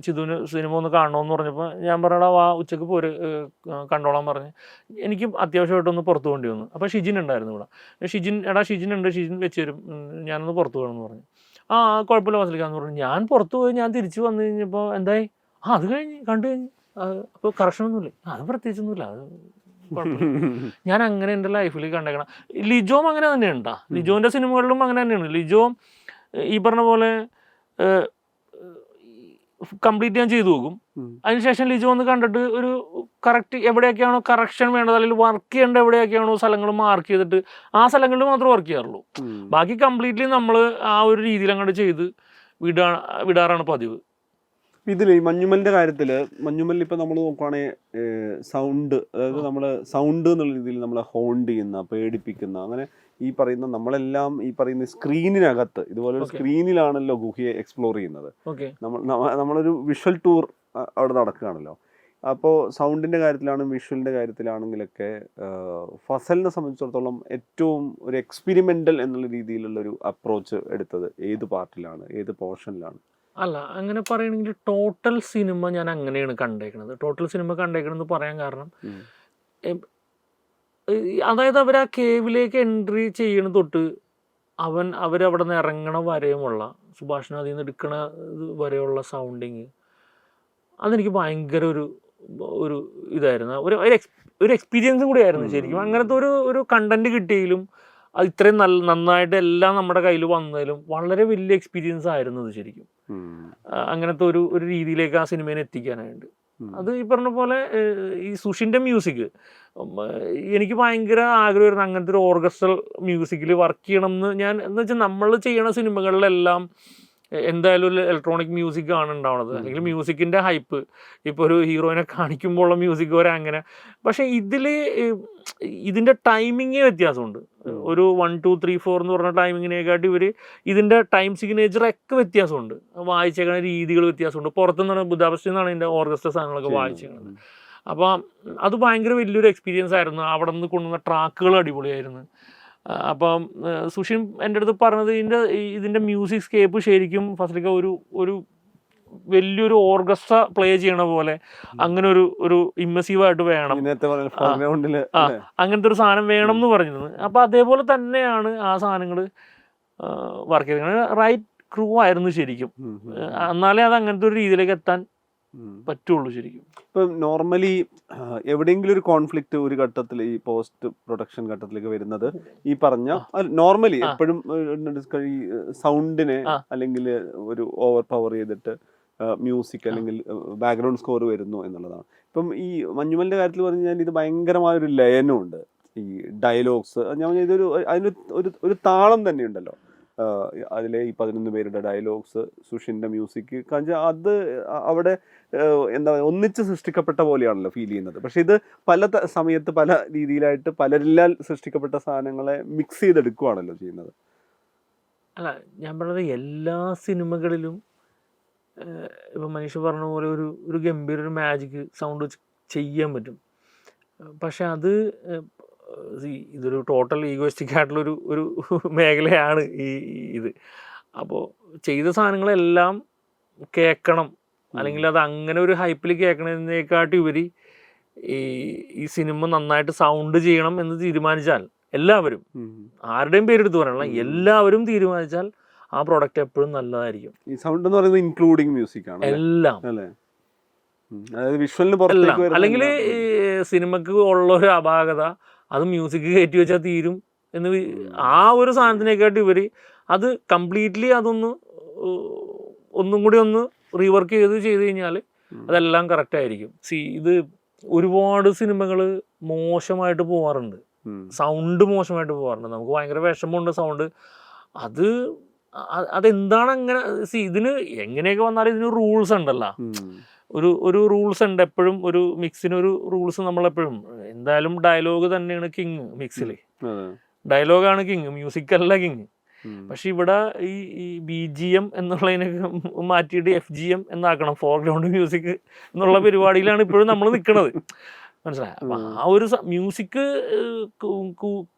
ചിതുവിന് സിനിമ ഒന്ന് കാണണമെന്ന് പറഞ്ഞപ്പോൾ ഞാൻ പറഞ്ഞാൽ ഉച്ചക്ക് പോര് കണ്ടോളാൻ പറഞ്ഞ് എനിക്ക് അത്യാവശ്യമായിട്ടൊന്ന് പുറത്തു പോകേണ്ടി വന്നു. അപ്പോൾ ഷിജിൻ ഉണ്ടായിരുന്നു ഇവിടെ. ഷിജിൻ ഉണ്ട്, ഷിജിൻ വെച്ച് തരും, ഞാനൊന്ന് പുറത്ത് പോകണമെന്ന് പറഞ്ഞു. കുഴപ്പമില്ല ഫസലിക്കാന്ന് പറഞ്ഞു. ഞാൻ പുറത്ത് പോയി ഞാൻ തിരിച്ച് വന്നു കഴിഞ്ഞപ്പോൾ എന്തായി, അത് കഴിഞ്ഞ് കണ്ടു കഴിഞ്ഞ് അപ്പോൾ കറക്ഷനൊന്നുമില്ല, അത് പ്രത്യേകിച്ചൊന്നുമില്ല, അത് കുഴപ്പമില്ല. ഞാൻ അങ്ങനെ എൻ്റെ ലൈഫിൽ കണ്ടേക്കണം. ലിജോം അങ്ങനെ തന്നെയാണ്. ലിജോൻ്റെ സിനിമകളിലും അങ്ങനെ തന്നെയാണ്. ലിജോ ഈ പറഞ്ഞ പോലെ കംപ്ലീറ്റ് ഞാൻ ചെയ്തു പോകും. അതിനുശേഷം ലിജോ ഒന്ന് കണ്ടിട്ട് ഒരു കറക്റ്റ് എവിടെയൊക്കെയാണോ കറക്ഷൻ വേണ്ടത്, അല്ലെങ്കിൽ വർക്ക് ചെയ്യേണ്ട എവിടെയൊക്കെയാണോ സ്ഥലങ്ങൾ മാർക്ക് ചെയ്തിട്ട് ആ സ്ഥലങ്ങളിൽ മാത്രമേ വർക്ക് ചെയ്യാറുള്ളൂ. ബാക്കി കംപ്ലീറ്റ്ലി നമ്മൾ ആ ഒരു രീതിയിൽ അങ്ങോട്ട് ചെയ്ത് വിടാറാണ് പതിവ്. ഇതിൽ ഈ മഞ്ഞുമലിന്റെ കാര്യത്തില്, മഞ്ഞുമലിൽ ഇപ്പൊ നമ്മൾ നോക്കുവാണെങ്കിൽ സൗണ്ട്, അതായത് നമ്മള് സൗണ്ട് എന്നുള്ള രീതിയിൽ നമ്മളെ ഹോണ്ട് ചെയ്യുന്ന, പേടിപ്പിക്കുന്ന, അങ്ങനെ ഈ പറയുന്ന നമ്മളെല്ലാം ഈ പറയുന്ന സ്ക്രീനിനകത്ത് ഇതുപോലെ ഒരു സ്ക്രീനിലാണല്ലോ ഗുഹയെ എക്സ്പ്ലോർ ചെയ്യുന്നത്. നമ്മളൊരു വിഷ്വൽ ടൂർ അവിടെ നടക്കുകയാണല്ലോ. അപ്പോൾ സൗണ്ടിന്റെ കാര്യത്തിലാണെങ്കിലും വിഷ്വലിന്റെ കാര്യത്തിലാണെങ്കിലൊക്കെ ഫസലിനെ സംബന്ധിച്ചിടത്തോളം ഏറ്റവും ഒരു എക്സ്പെരിമെന്റൽ എന്നുള്ള രീതിയിലുള്ള ഒരു അപ്രോച്ച് എടുത്തത് ഏത് പാർട്ടിലാണ്, ഏത് പോർഷനിലാണ്? അല്ല, അങ്ങനെ പറയുകയാണെങ്കിൽ ടോട്ടൽ സിനിമ ഞാൻ അങ്ങനെയാണ് കണ്ടേക്കണത്. ടോട്ടൽ സിനിമ കണ്ടേക്കണമെന്ന് പറയാൻ കാരണം, അതായത് അവർ ആ കേവിലേക്ക് എൻട്രി ചെയ്യണ തൊട്ട് അവരവിടെ നിന്ന് ഇറങ്ങണ വരെയുമുള്ള സുഭാഷിന് അതിൽ നിന്ന് എടുക്കണ വരെയുള്ള സൗണ്ടിങ്, അതെനിക്ക് ഭയങ്കര ഒരു ഇതായിരുന്നു, ഒരു എക്സ്പീരിയൻസും കൂടി ആയിരുന്നു ശരിക്കും. അങ്ങനത്തെ ഒരു കണ്ടന്റ് കിട്ടിയെങ്കിലും അത് ഇത്രയും നന്നായിട്ട് എല്ലാം നമ്മുടെ കയ്യിൽ വന്നതിലും വളരെ വലിയ എക്സ്പീരിയൻസ് ആയിരുന്നു അത് ശരിക്കും. അങ്ങനത്തെ ഒരു രീതിയിലേക്ക് ആ സിനിമേനെ എത്തിക്കാനായിട്ട്. അത് ഈ പറഞ്ഞ പോലെ ഈ സുഷിൻ്റെ മ്യൂസിക് എനിക്ക് ഭയങ്കര ആഗ്രഹമായിരുന്നു, അങ്ങനത്തെ ഒരു ഓർക്കസ്ട്രൽ മ്യൂസിക്കിൽ വർക്ക് ചെയ്യണം എന്ന്. ഞാൻ എന്ന് വെച്ചാൽ നമ്മൾ ചെയ്യണ സിനിമകളിലെല്ലാം എന്തായാലും ഒരു ഇലക്ട്രോണിക് മ്യൂസിക് ആണ് ഉണ്ടാവുന്നത്, അല്ലെങ്കിൽ മ്യൂസിക്കിൻ്റെ ഹൈപ്പ്, ഇപ്പോൾ ഒരു ഹീറോയിനെ കാണിക്കുമ്പോഴുള്ള മ്യൂസിക് വരെ അങ്ങനെ. പക്ഷേ ഇതിൻ്റെ ടൈമിങ്ങേ വ്യത്യാസമുണ്ട്. ഒരു 1, 2, 3, 4 എന്ന് പറഞ്ഞ ടൈമിങ്ങിനെക്കാട്ടി ഇതിൻ്റെ ടൈം സിഗ്നേച്ചറൊക്കെ വ്യത്യാസമുണ്ട്. വായിച്ചേക്കുന്ന രീതികൾ വ്യത്യാസമുണ്ട്. പുറത്തുനിന്നാണ്, ബുദാപെസ്റ്റിൽ നിന്നാണ് ഇതിൻ്റെ ഓർക്കസ്ട്ര സാധനങ്ങളൊക്കെ വായിച്ചേക്കുന്നത്. അപ്പോൾ അത് ഭയങ്കര വലിയൊരു എക്സ്പീരിയൻസ് ആയിരുന്നു. അവിടെ നിന്ന് കൊണ്ടുവന്ന ട്രാക്കുകൾ അടിപൊളിയായിരുന്നു. അപ്പം സുഷിൻ എൻ്റെ അടുത്ത് പറഞ്ഞത് ഇതിൻ്റെ മ്യൂസിക് സ്കേപ്പ് ശരിക്കും ഫസ്റ്റിലേക്ക് ഒരു വലിയൊരു ഓർക്കസ്ട്ര പ്ലേ ചെയ്യണ പോലെ അങ്ങനെ ഒരു ഇമ്മസീവായിട്ട് വേണം, അങ്ങനത്തെ ഒരു സാധനം വേണം എന്ന് പറഞ്ഞിരുന്നു. അപ്പോൾ അതേപോലെ തന്നെയാണ് ആ സാധനങ്ങൾ വർക്ക് ചെയ്തത്. റൈറ്റ് ക്രൂ ആയിരുന്നു ശരിക്കും, എന്നാലേ അത് അങ്ങനത്തെ ഒരു രീതിയിലേക്ക് എത്താൻ പറ്റുള്ളൂ ശരിക്കും. ഇപ്പം നോർമലി എവിടെയെങ്കിലും ഒരു കോൺഫ്ലിക്റ്റ് ഒരു ഘട്ടത്തിൽ, ഈ പോസ്റ്റ് പ്രൊഡക്ഷൻ ഘട്ടത്തിലേക്ക് വരുന്നത് ഈ പറഞ്ഞ നോർമലി എപ്പോഴും ഈ സൗണ്ടിനെ അല്ലെങ്കിൽ ഒരു ഓവർ പവർ ചെയ്തിട്ട് മ്യൂസിക് അല്ലെങ്കിൽ ബാക്ക്ഗ്രൗണ്ട് സ്കോർ വരുന്നു എന്നുള്ളതാണ്. ഇപ്പം ഈ മഞ്ഞുമലിന്റെ കാര്യത്തിൽ പറഞ്ഞു കഴിഞ്ഞാൽ ഇത് ഭയങ്കരമായൊരു ലയനമുണ്ട്, ഈ ഡയലോഗ്സ്. ഞാൻ ഇതൊരു അതിന് ഒരു താളം തന്നെ ഉണ്ടല്ലോ. അതിലെ ഈ 11 പേരുടെ ഡയലോഗ്സ്, സുഷിൻ്റെ മ്യൂസിക്, അത് അവിടെ എന്താ ഒന്നിച്ച് സൃഷ്ടിക്കപ്പെട്ട പോലെയാണല്ലോ ഫീൽ ചെയ്യുന്നത്. പക്ഷെ ഇത് പല സമയത്ത് പല രീതിയിലായിട്ട് പലരിലാൽ സൃഷ്ടിക്കപ്പെട്ട സാധനങ്ങളെ മിക്സ് ചെയ്തെടുക്കുകയാണല്ലോ ചെയ്യുന്നത്. അല്ല, ഞാൻ പറഞ്ഞത് എല്ലാ സിനിമകളിലും ഇപ്പം മനുഷ്യ പറഞ്ഞ പോലെ ഒരു ഗംഭീര ഒരു മാജിക് സൗണ്ട് വെച്ച് ചെയ്യാൻ പറ്റും. പക്ഷെ അത് ഇതൊരു ടോട്ടൽ ഈഗോയിസ്റ്റിക് ആയിട്ടുള്ളൊരു ഒരു മേഖലയാണ് ഇത്. അപ്പോൾ ചെയ്ത സാധനങ്ങളെല്ലാം കേൾക്കണം, അല്ലെങ്കിൽ അത് അങ്ങനെ ഒരു ഹൈപ്പിൽ കേൾക്കണതിനേക്കാട്ടി ഉപരി ഈ സിനിമ നന്നായിട്ട് സൗണ്ട് ചെയ്യണം എന്ന് തീരുമാനിച്ചാൽ എല്ലാവരും, ആരുടെയും പേരെടുത്ത് പറയണം, എല്ലാവരും തീരുമാനിച്ചാൽ ആ പ്രോഡക്റ്റ് എപ്പോഴും നല്ലതായിരിക്കും. ഈ സൗണ്ട് എന്ന് പറയുന്നത് ഇൻക്ലൂഡിങ് മ്യൂസിക് ആണ് എല്ലാം, അല്ലെങ്കിൽ ഈ സിനിമക്ക് ഉള്ള ഒരു അപാകത അത് മ്യൂസിക് കയറ്റി വെച്ചാൽ തീരും എന്ന് ആ ഒരു സാധനത്തിനേക്കാട്ടി ഉപരി അത് കംപ്ലീറ്റ്ലി ഒന്നും കൂടി ഒന്ന് റീവർക്ക് ചെയ്ത് കഴിഞ്ഞാൽ അതെല്ലാം കറക്റ്റ് ആയിരിക്കും. ഇത് ഒരുപാട് സിനിമകൾ മോശമായിട്ട് പോവാറുണ്ട്, സൗണ്ട് മോശമായിട്ട് പോകാറുണ്ട്. നമുക്ക് ഭയങ്കര വിഷമമുണ്ട് സൗണ്ട്. അതെന്താണ് അങ്ങനെ? ഇതിന് എങ്ങനെയൊക്കെ വന്നാലും ഇതിന് റൂൾസ് ഉണ്ടല്ലോ, ഒരു റൂൾസ് ഉണ്ട് എപ്പോഴും. ഒരു മിക്സിനൊരു റൂൾസ് നമ്മളെപ്പോഴും, എന്തായാലും ഡയലോഗ് തന്നെയാണ് കിങ്. മിക്സിൽ ഡയലോഗാണ് കിങ്, മ്യൂസിക് അല്ല കിങ്. പക്ഷെ ഇവിടെ ഈ BGM എന്നുള്ളതിനൊക്കെ മാറ്റിയിട്ട് FGM എന്നാക്കണം, ഫോർഗ്രൗണ്ട് മ്യൂസിക് എന്നുള്ള പരിപാടിയിലാണ് ഇപ്പോഴും നമ്മൾ നിൽക്കുന്നത്. മനസ്സിലായി? അപ്പം ആ ഒരു മ്യൂസിക്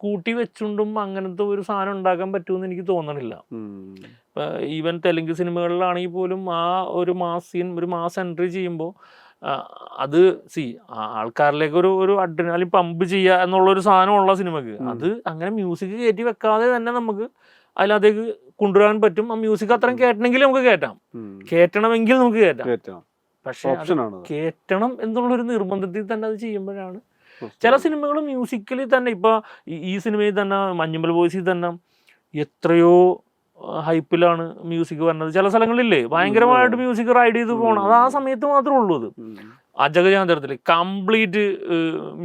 കൂട്ടി വെച്ചുകൊണ്ടും അങ്ങനത്തെ ഒരു സാധനം ഉണ്ടാക്കാൻ പറ്റുമെന്ന് എനിക്ക് തോന്നണില്ല. ഇപ്പം ഈവൻ തെലുങ്ക് സിനിമകളിലാണെങ്കിൽ പോലും ആ ഒരു മാസ് എൻട്രി ചെയ്യുമ്പോൾ അത് ആൾക്കാരിലേക്ക് ഒരു അഡ്രിനാലിൻ പമ്പ് ചെയ്യുക എന്നുള്ളൊരു സാധനമുള്ള സിനിമക്ക് അത് അങ്ങനെ മ്യൂസിക് കയറ്റി വെക്കാതെ തന്നെ നമുക്ക് അതിനകത്തേക്ക് കൊണ്ടുവരാൻ പറ്റും. ആ മ്യൂസിക് അത്രയും കേട്ടണമെങ്കിൽ നമുക്ക് കേട്ടണമെങ്കിൽ നമുക്ക് കേറ്റാം. പക്ഷെ കേറ്റണം എന്നുള്ളൊരു നിർബന്ധത്തിൽ തന്നെ അത് ചെയ്യുമ്പോഴാണ് ചില സിനിമകൾ മ്യൂസിക്കലി തന്നെ, ഇപ്പൊ ഈ സിനിമയിൽ തന്നെ മഞ്ഞുമൽ ബോയ്സിൽ തന്നെ എത്രയോ ഹൈപ്പിലാണ് മ്യൂസിക് വരുന്നത്. ചില സ്ഥലങ്ങളില്ലേ ഭയങ്കരമായിട്ട് മ്യൂസിക് റൈഡ് ചെയ്ത് പോകണം, അത് ആ സമയത്ത് മാത്രമേ ഉള്ളൂ. അത് അജഗജാന്തരത്തില് കംപ്ലീറ്റ്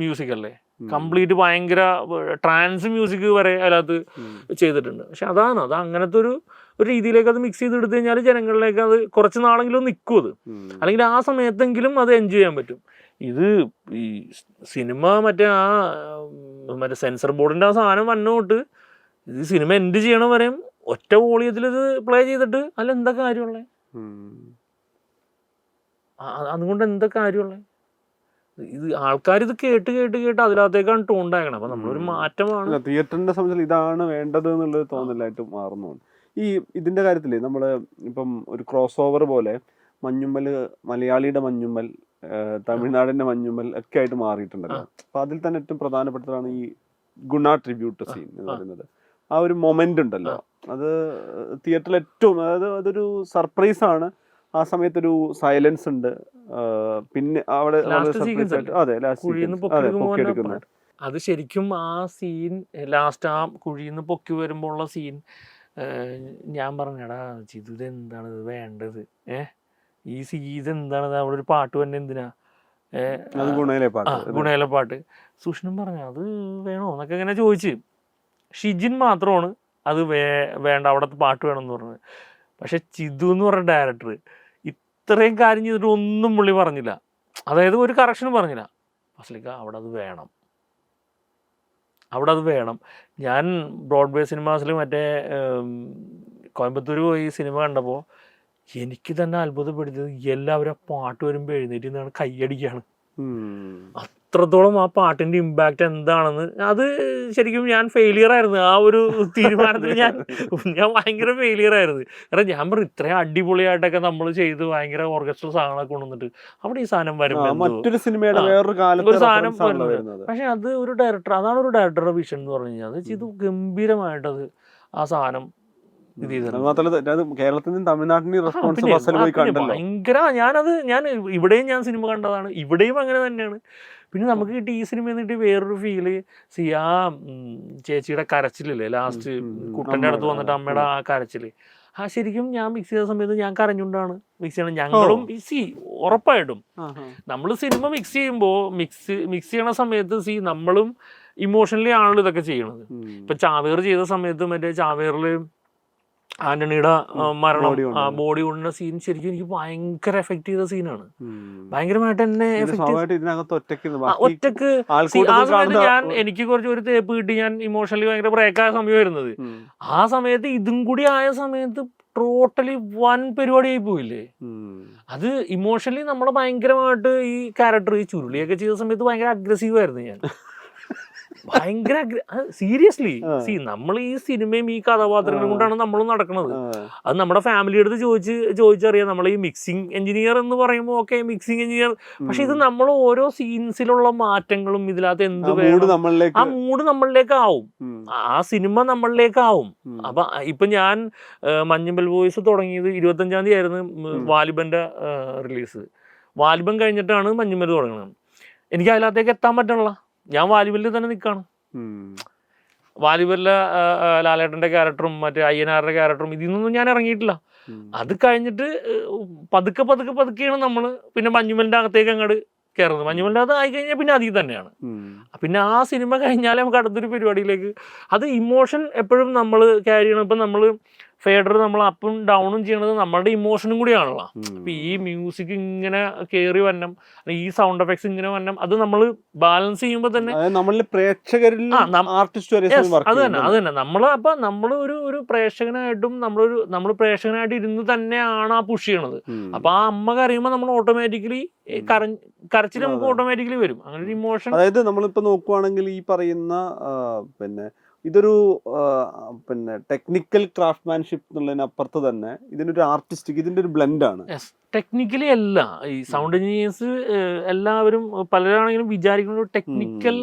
മ്യൂസിക് അല്ലേ, കംപ്ലീറ്റ് ഭയങ്കര ട്രാൻസ് മ്യൂസിക് വരെ അതിനകത്ത് ചെയ്തിട്ടുണ്ട്. പക്ഷെ അത് അങ്ങനത്തെ ഒരു രീതിയിലേക്ക് അത് മിക്സ് ചെയ്തെടുത്തു കഴിഞ്ഞാൽ ജനങ്ങളിലേക്ക് അത് കുറച്ച് നാളെങ്കിലും നിൽക്കും. അത് അല്ലെങ്കിൽ ആ സമയത്തെങ്കിലും അത് എൻജോയ് ചെയ്യാൻ പറ്റും. ഇത് ഈ സിനിമ മറ്റേ സെൻസർ ബോർഡിന്റെ ആ സാധനം വന്നോട്ട് ഇത് സിനിമ എൻഡ് ചെയ്യണ വരെയും ഒറ്റ വോളിയത്തിൽ ഇത് പ്ലേ ചെയ്തിട്ട് അതിൽ എന്താ കാര്യമുള്ളത്? അതുകൊണ്ട് എന്താ കാര്യമുള്ളത്? ഇത് ആൾക്കാർ ഇത് കേട്ട് അതിനകത്തേക്കാണ് ടോണ്ടാകണം. അപ്പൊ നമ്മളൊരു മാറ്റമാണ് തിയേറ്ററിന്റെ സംബന്ധിച്ച് ഇതാണ് വേണ്ടത് എന്നുള്ളത് തോന്നലായിട്ട് മാറുന്നു. ഇതിന്റെ കാര്യത്തില് നമ്മള് ഇപ്പം ഒരു ക്രോസ് ഓവർ പോലെ മഞ്ഞുമ്മൽ, മലയാളിയുടെ മഞ്ഞുമ്മൽ, തമിഴ്നാടിന്റെ മഞ്ഞുമ്മൽ ഒക്കെ ആയിട്ട് മാറിയിട്ടുണ്ടല്ലോ. അപ്പൊ അതിൽ തന്നെ ഏറ്റവും പ്രധാനപ്പെട്ടതാണ് ഈ ഗുണ ട്രിബ്യൂട്ട് സീൻ എന്ന് പറയുന്നത്. ആ ഒരു മൊമെന്റ് ഉണ്ടല്ലോ, അത് തിയേറ്ററിൽ ഏറ്റവും അതൊരു സർപ്രൈസ് ആണ്. ആ സമയത്തൊരു സൈലൻസ് ഉണ്ട്. പിന്നെ അവിടെ അത് ശരിക്കും ആ സീൻ ലാസ്റ്റ് ആ കുഴിന്ന് പൊക്കി വരുമ്പോൾ ഉള്ള സീൻ ഞാൻ പറഞ്ഞടാ ചിതു ഇതെന്താണ് ഇത് വേണ്ടത്, ഈ ഇതെന്താണത്, അവിടെ ഒരു പാട്ട് തന്നെ എന്തിനാ, ഗുണയിലെ പാട്ട്. സുഷിനും പറഞ്ഞ അത് വേണോ എന്നൊക്കെ ഇങ്ങനെ ചോദിച്ച്. ഷിജിൻ മാത്രമാണ് അത് വേണ്ട അവിടത്തെ പാട്ട് വേണമെന്ന് പറഞ്ഞത്. പക്ഷെ ചിതു എന്ന് പറഞ്ഞ ഡയറക്ടർ ഇത്രയും കാര്യം ചെയ്തിട്ട് ഒന്നും പുള്ളി പറഞ്ഞില്ല, അതായത് ഒരു കറക്ഷനും പറഞ്ഞില്ല. ഫസ്ലിക്ക അവിടെ അത് വേണം. ഞാൻ ബ്രോഡ്വേ സിനിമാസിൽ മറ്റേ കോയമ്പത്തൂർ പോയി സിനിമ കണ്ടപ്പോൾ എനിക്ക് തന്നെ അത്ഭുതപ്പെടുത്തിയത് എല്ലാവരും പാട്ട് വരുമ്പോൾ എഴുന്നേറ്റ് നിന്നാണ് കൈയടിക്കുകയാണ്. അത്രത്തോളം ആ പാട്ടിന്റെ ഇമ്പാക്റ്റ് എന്താണെന്ന്. അത് ശരിക്കും ഞാൻ ഫെയിലിയർ ആയിരുന്നു ആ ഒരു തീരുമാനത്തിൽ. ഞാൻ ഭയങ്കര ഫെയിലിയർ ആയിരുന്നു. കാരണം ഞാൻ പറഞ്ഞു ഇത്രയും അടിപൊളിയായിട്ടൊക്കെ നമ്മൾ ചെയ്ത് ഭയങ്കര ഓർക്കസ്ട്രൽ സാധനങ്ങളൊക്കെ കൊണ്ടുവന്നിട്ട് അവിടെ ഈ സാധനം വരുമ്പോൾ ഒരു സാധനം വരുന്നത്. പക്ഷെ അത് ഒരു ഡയറക്ടർ, അതാണ് ഒരു ഡയറക്ടറുടെ വിഷൻ എന്ന് പറഞ്ഞു കഴിഞ്ഞാൽ. അത് ചെയ്തു ഗംഭീരമായിട്ടത് ആ സാധനം ഭയങ്കര. ഞാൻ ഇവിടെയും ഞാൻ സിനിമ കണ്ടതാണ്, ഇവിടെയും അങ്ങനെ തന്നെയാണ്. പിന്നെ നമുക്ക് കിട്ടി ഈ സിനിമയിൽ നിന്ന് കിട്ടി വേറൊരു ഫീല്. ആ ചേച്ചിയുടെ കരച്ചിലില്ലേ ലാസ്റ്റ് കുട്ടൻ്റെ അടുത്ത് വന്നിട്ട് അമ്മയുടെ ആ കരച്ചില്, ആ ശരിക്കും ഞാൻ മിക്സ് ചെയ്ത സമയത്ത് ഞാൻ കരഞ്ഞുകൊണ്ടാണ് മിക്സ് ചെയ്യണം. ഞങ്ങളും ഉറപ്പായിട്ടും നമ്മൾ സിനിമ മിക്സ് ചെയ്യുമ്പോൾ മിക്സ് ചെയ്യണ സമയത്ത് നമ്മളും ഇമോഷണലി ആണല്ലോ ഇതൊക്കെ ചെയ്യണത്. ഇപ്പൊ ചാവേർ ചെയ്ത സമയത്ത് മറ്റേ ചാവേറില് ആന്റണിയുടെ മരണം, Body കൊണ്ട്. ബോഡി കൊണ്ടുള്ള സീൻ ശരിക്കും എനിക്ക് ഭയങ്കര എഫക്ട് ചെയ്ത സീനാണ്. ഭയങ്കരമായിട്ട് എന്നെ എഫക്ട് സ്വാഭാവികമായിട്ട് ഇതിനകത്ത് ഒറ്റയ്ക്ക് ഒറ്റക്ക് ആ സമയത്ത് എനിക്ക് കുറച്ച് ഒരു തേപ്പ് കിട്ടി, ഞാൻ ഇമോഷണലി ഭയങ്കര ബ്രേക്കായ സമയം വരുന്നത്. ആ സമയത്ത് ഇതും കൂടി ആയ സമയത്ത് ടോട്ടലി വൻ പരിപാടിയായി പോയില്ലേ. അത് ഇമോഷണലി നമ്മളെ ഭയങ്കരമായിട്ട് ഈ ക്യാരക്ടർ ഈ ചുരുളിയൊക്കെ ചെയ്ത സമയത്ത് ഭയങ്കര അഗ്രസീവ് ആയിരുന്നു ഞാൻ. ഭയങ്കര സീരിയസ്ലി നമ്മൾ ഈ സിനിമയും ഈ കഥാപാത്രങ്ങളും കൊണ്ടാണ് നമ്മൾ നടക്കുന്നത്. അത് നമ്മുടെ ഫാമിലിയുടെ അടുത്ത് ചോദിച്ചറിയാം. നമ്മൾ ഈ മിക്സിംഗ് എഞ്ചിനീയർ എന്ന് പറയുമ്പോൾ ഓക്കെ മിക്സിംഗ് എഞ്ചിനീയർ, പക്ഷെ ഇത് നമ്മൾ ഓരോ സീൻസിലുള്ള മാറ്റങ്ങളും ഇതിനകത്ത് എന്ത് വേണം ആ മൂഡ് നമ്മളിലേക്കാവും, ആ സിനിമ നമ്മളിലേക്കാവും. അപ്പൊ ഇപ്പൊ ഞാൻ മഞ്ഞുമൽ ബോയ്സ് തുടങ്ങിയത് 25-ാം തീയതി ആയിരുന്നു വാലിബന്റെ റിലീസ്. വാലിബൻ കഴിഞ്ഞിട്ടാണ് മഞ്ഞുമൽ തുടങ്ങുന്നത്. എനിക്ക് അതിനകത്തേക്ക് എത്താൻ പറ്റണില്ല. ഞാൻ വാലിബലിൽ തന്നെ നിൽക്കുകയാണ്. വാലിബലിലെ ലാലേട്ടൻ്റെ ക്യാരക്ടറും മറ്റേ അയ്യനാരുടെ ക്യാരക്ടറും ഇതിൽ നിന്നൊന്നും ഞാൻ ഇറങ്ങിയിട്ടില്ല. അത് കഴിഞ്ഞിട്ട് പതുക്കെയാണ് നമ്മൾ പിന്നെ മഞ്ഞുമലിൻ്റെ അകത്തേക്ക് അങ്ങോട്ട് കയറുന്നത്. മഞ്ഞുമലിൻ്റെ അകത്ത് ആയിക്കഴിഞ്ഞാൽ പിന്നെ അതിൽ തന്നെയാണ്. പിന്നെ ആ സിനിമ കഴിഞ്ഞാലേ നമുക്ക് അടുത്തൊരു പരിപാടിയിലേക്ക് അത് ഇമോഷൻ എപ്പോഴും നമ്മൾ ക്യാരി ചെയ്യണം. ഇപ്പം നമ്മൾ ഫേഡർ നമ്മൾ അപ്പും ഡൗണും ചെയ്യണത് നമ്മളുടെ ഇമോഷനും കൂടിയാണല്ലോ. അപ്പം ഈ മ്യൂസിക് ഇങ്ങനെ കയറി വരണം, ഈ സൗണ്ട് എഫക്ട്സ് ഇങ്ങനെ വരണം, അത് നമ്മൾ ബാലൻസ് ചെയ്യുമ്പോൾ തന്നെ അത് തന്നെ നമ്മൾ ഒരു പ്രേക്ഷകനായിട്ടും നമ്മൾ പ്രേക്ഷകനായിട്ട് ഇരുന്ന് തന്നെയാണ് ആ പുഷ് ചെയ്യണത്. അപ്പൊ ആ അമ്മ കരയുമ്പോൾ നമ്മൾ ഓട്ടോമാറ്റിക്കലി കരച്ചിൽ നമുക്ക് ഓട്ടോമാറ്റിക്കലി വരും. അങ്ങനെ ഒരു ഇമോഷൻ. അതായത് നമ്മളിപ്പോ നോക്കുവാണെങ്കിൽ ഈ പറയുന്ന ഇതൊരു ടെക്നിക്കൽ ക്രാഫ്റ്റ്മാൻഷിപ്പ് എന്നുള്ളതിനപ്പുറത്ത് തന്നെ ഇതിനൊരു ആർട്ടിസ്റ്റിക്, ഇതിന്റെ ഒരു ബ്ലെൻഡാണ്. ടെക്നിക്കലി അല്ല, ഈ സൗണ്ട് എഞ്ചിനീയേഴ്സ് എല്ലാവരും പലരാണെങ്കിലും വിചാരിക്കുന്ന ഒരു ടെക്നിക്കൽ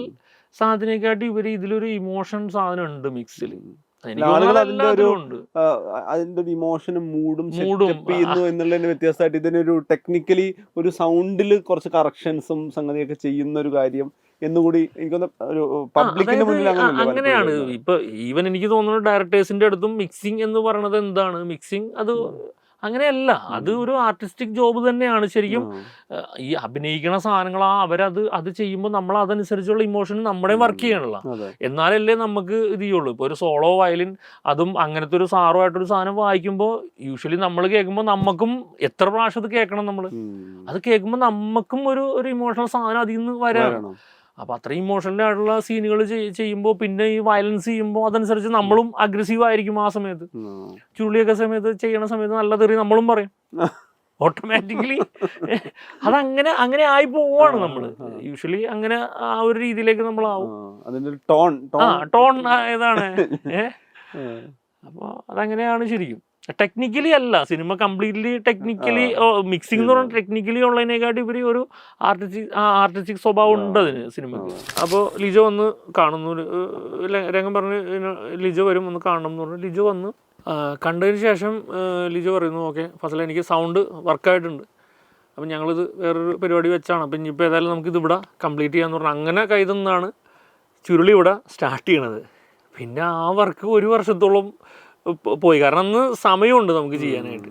സാധനത്തെക്കാട്ടി ഇവര് ഇതിലൊരു ഇമോഷൻ സാധനം ഉണ്ട് മിക്സിൽ. അതിന്റെ ഒരു ഇമോഷനും മൂഡും ചെയ്യുന്നു എന്നുള്ളതിന് വ്യത്യാസമായിട്ട് ഇതിനൊരു ടെക്നിക്കലി ഒരു സൗണ്ടിൽ കുറച്ച് കറക്ഷൻസും സംഗതിയൊക്കെ ചെയ്യുന്ന ഒരു കാര്യം എന്നുകൂടി എനിക്കൊന്ന് ഒരു പബ്ലിക്കിന്റെ മുന്നിൽ അങ്ങനെയാണ്. ഇപ്പൊ ഈവൻ എനിക്ക് തോന്നുന്നു ഡയറക്ടേഴ്സിന്റെ അടുത്തും മിക്സിംഗ് എന്ന് പറയുന്നത് എന്താണ്, മിക്സിംഗ് അത് അങ്ങനെയല്ല, അത് ഒരു ആർട്ടിസ്റ്റിക് ജോബ് തന്നെയാണ് ശരിക്കും. ഈ അഭിനയിക്കണ സാധനങ്ങളാ അത് ചെയ്യുമ്പോൾ നമ്മൾ അതനുസരിച്ചുള്ള ഇമോഷൻ നമ്മുടെ വർക്ക് ചെയ്യണല്ലോ, എന്നാലല്ലേ നമുക്ക് ഇത് ചെയ്യുള്ളൂ. ഇപ്പോൾ ഒരു സോളോ വയലിൻ അതും അങ്ങനത്തെ ഒരു സാറുമായിട്ടൊരു സാധനം വായിക്കുമ്പോൾ യൂഷ്വലി നമ്മൾ കേൾക്കുമ്പോൾ നമുക്കും എത്ര പ്രാവശ്യം അത് കേൾക്കണം, നമ്മൾ അത് കേൾക്കുമ്പോൾ നമുക്കും ഒരു ഇമോഷണൽ സാധനം അതിൽ നിന്ന് വരാണ്. അപ്പൊ അത്ര ഇമോഷണൽ ആയിട്ടുള്ള സീനുകൾ ചെയ്യുമ്പോൾ പിന്നെ ഈ വയലൻസ് ചെയ്യുമ്പോൾ അതനുസരിച്ച് നമ്മളും അഗ്രസീവ് ആയിരിക്കും. ആ സമയത്ത് ചുരുളിയൊക്കെ സമയത്ത് ചെയ്യണ സമയത്ത് നല്ല തെറി നമ്മളും പറയും ഓട്ടോമാറ്റിക്കലി. അങ്ങനെ ആയി പോവാണ് നമ്മള് യൂഷ്വലി. അങ്ങനെ ആ ഒരു രീതിയിലേക്ക് നമ്മളാവും. ടോൺ ഏതാണ് അപ്പൊ അതങ്ങനെയാണ് ശരിക്കും. ടെക്നിക്കലി അല്ല സിനിമ കംപ്ലീറ്റ്ലി ടെക്നിക്കലി മിക്സിംഗ് എന്ന് പറഞ്ഞാൽ ടെക്നിക്കലി ഉള്ളതിനെക്കാട്ടി ഇവര് ഒരു ആർട്ടിസ്റ്റിക് സ്വഭാവം ഉണ്ട് അതിന് സിനിമക്ക്. അപ്പോൾ ലിജോ വന്ന് കാണുന്നു, രംഗം പറഞ്ഞ് ലിജോ വരും ഒന്ന് കാണണം എന്ന് പറഞ്ഞു. ലിജോ വന്ന് കണ്ടതിന് ശേഷം ലിജോ പറയുന്നു ഓക്കെ ഫസല എനിക്ക് സൗണ്ട് വർക്കായിട്ടുണ്ട്, അപ്പം ഞങ്ങളിത് വേറൊരു പരിപാടി വെച്ചാണ്, അപ്പം ഇനിയിപ്പോൾ ഏതായാലും നമുക്കിത് ഇവിടെ കംപ്ലീറ്റ് ചെയ്യാന്ന് പറഞ്ഞു. അങ്ങനെ കൈതന്നാണ് ചുരുളി ഇവിടെ സ്റ്റാർട്ട് ചെയ്യണത്. പിന്നെ ആ വർക്ക് 1 വർഷത്തോളം പോയി, കാരണം അന്ന് സമയമുണ്ട് നമുക്ക് ചെയ്യാനായിട്ട്.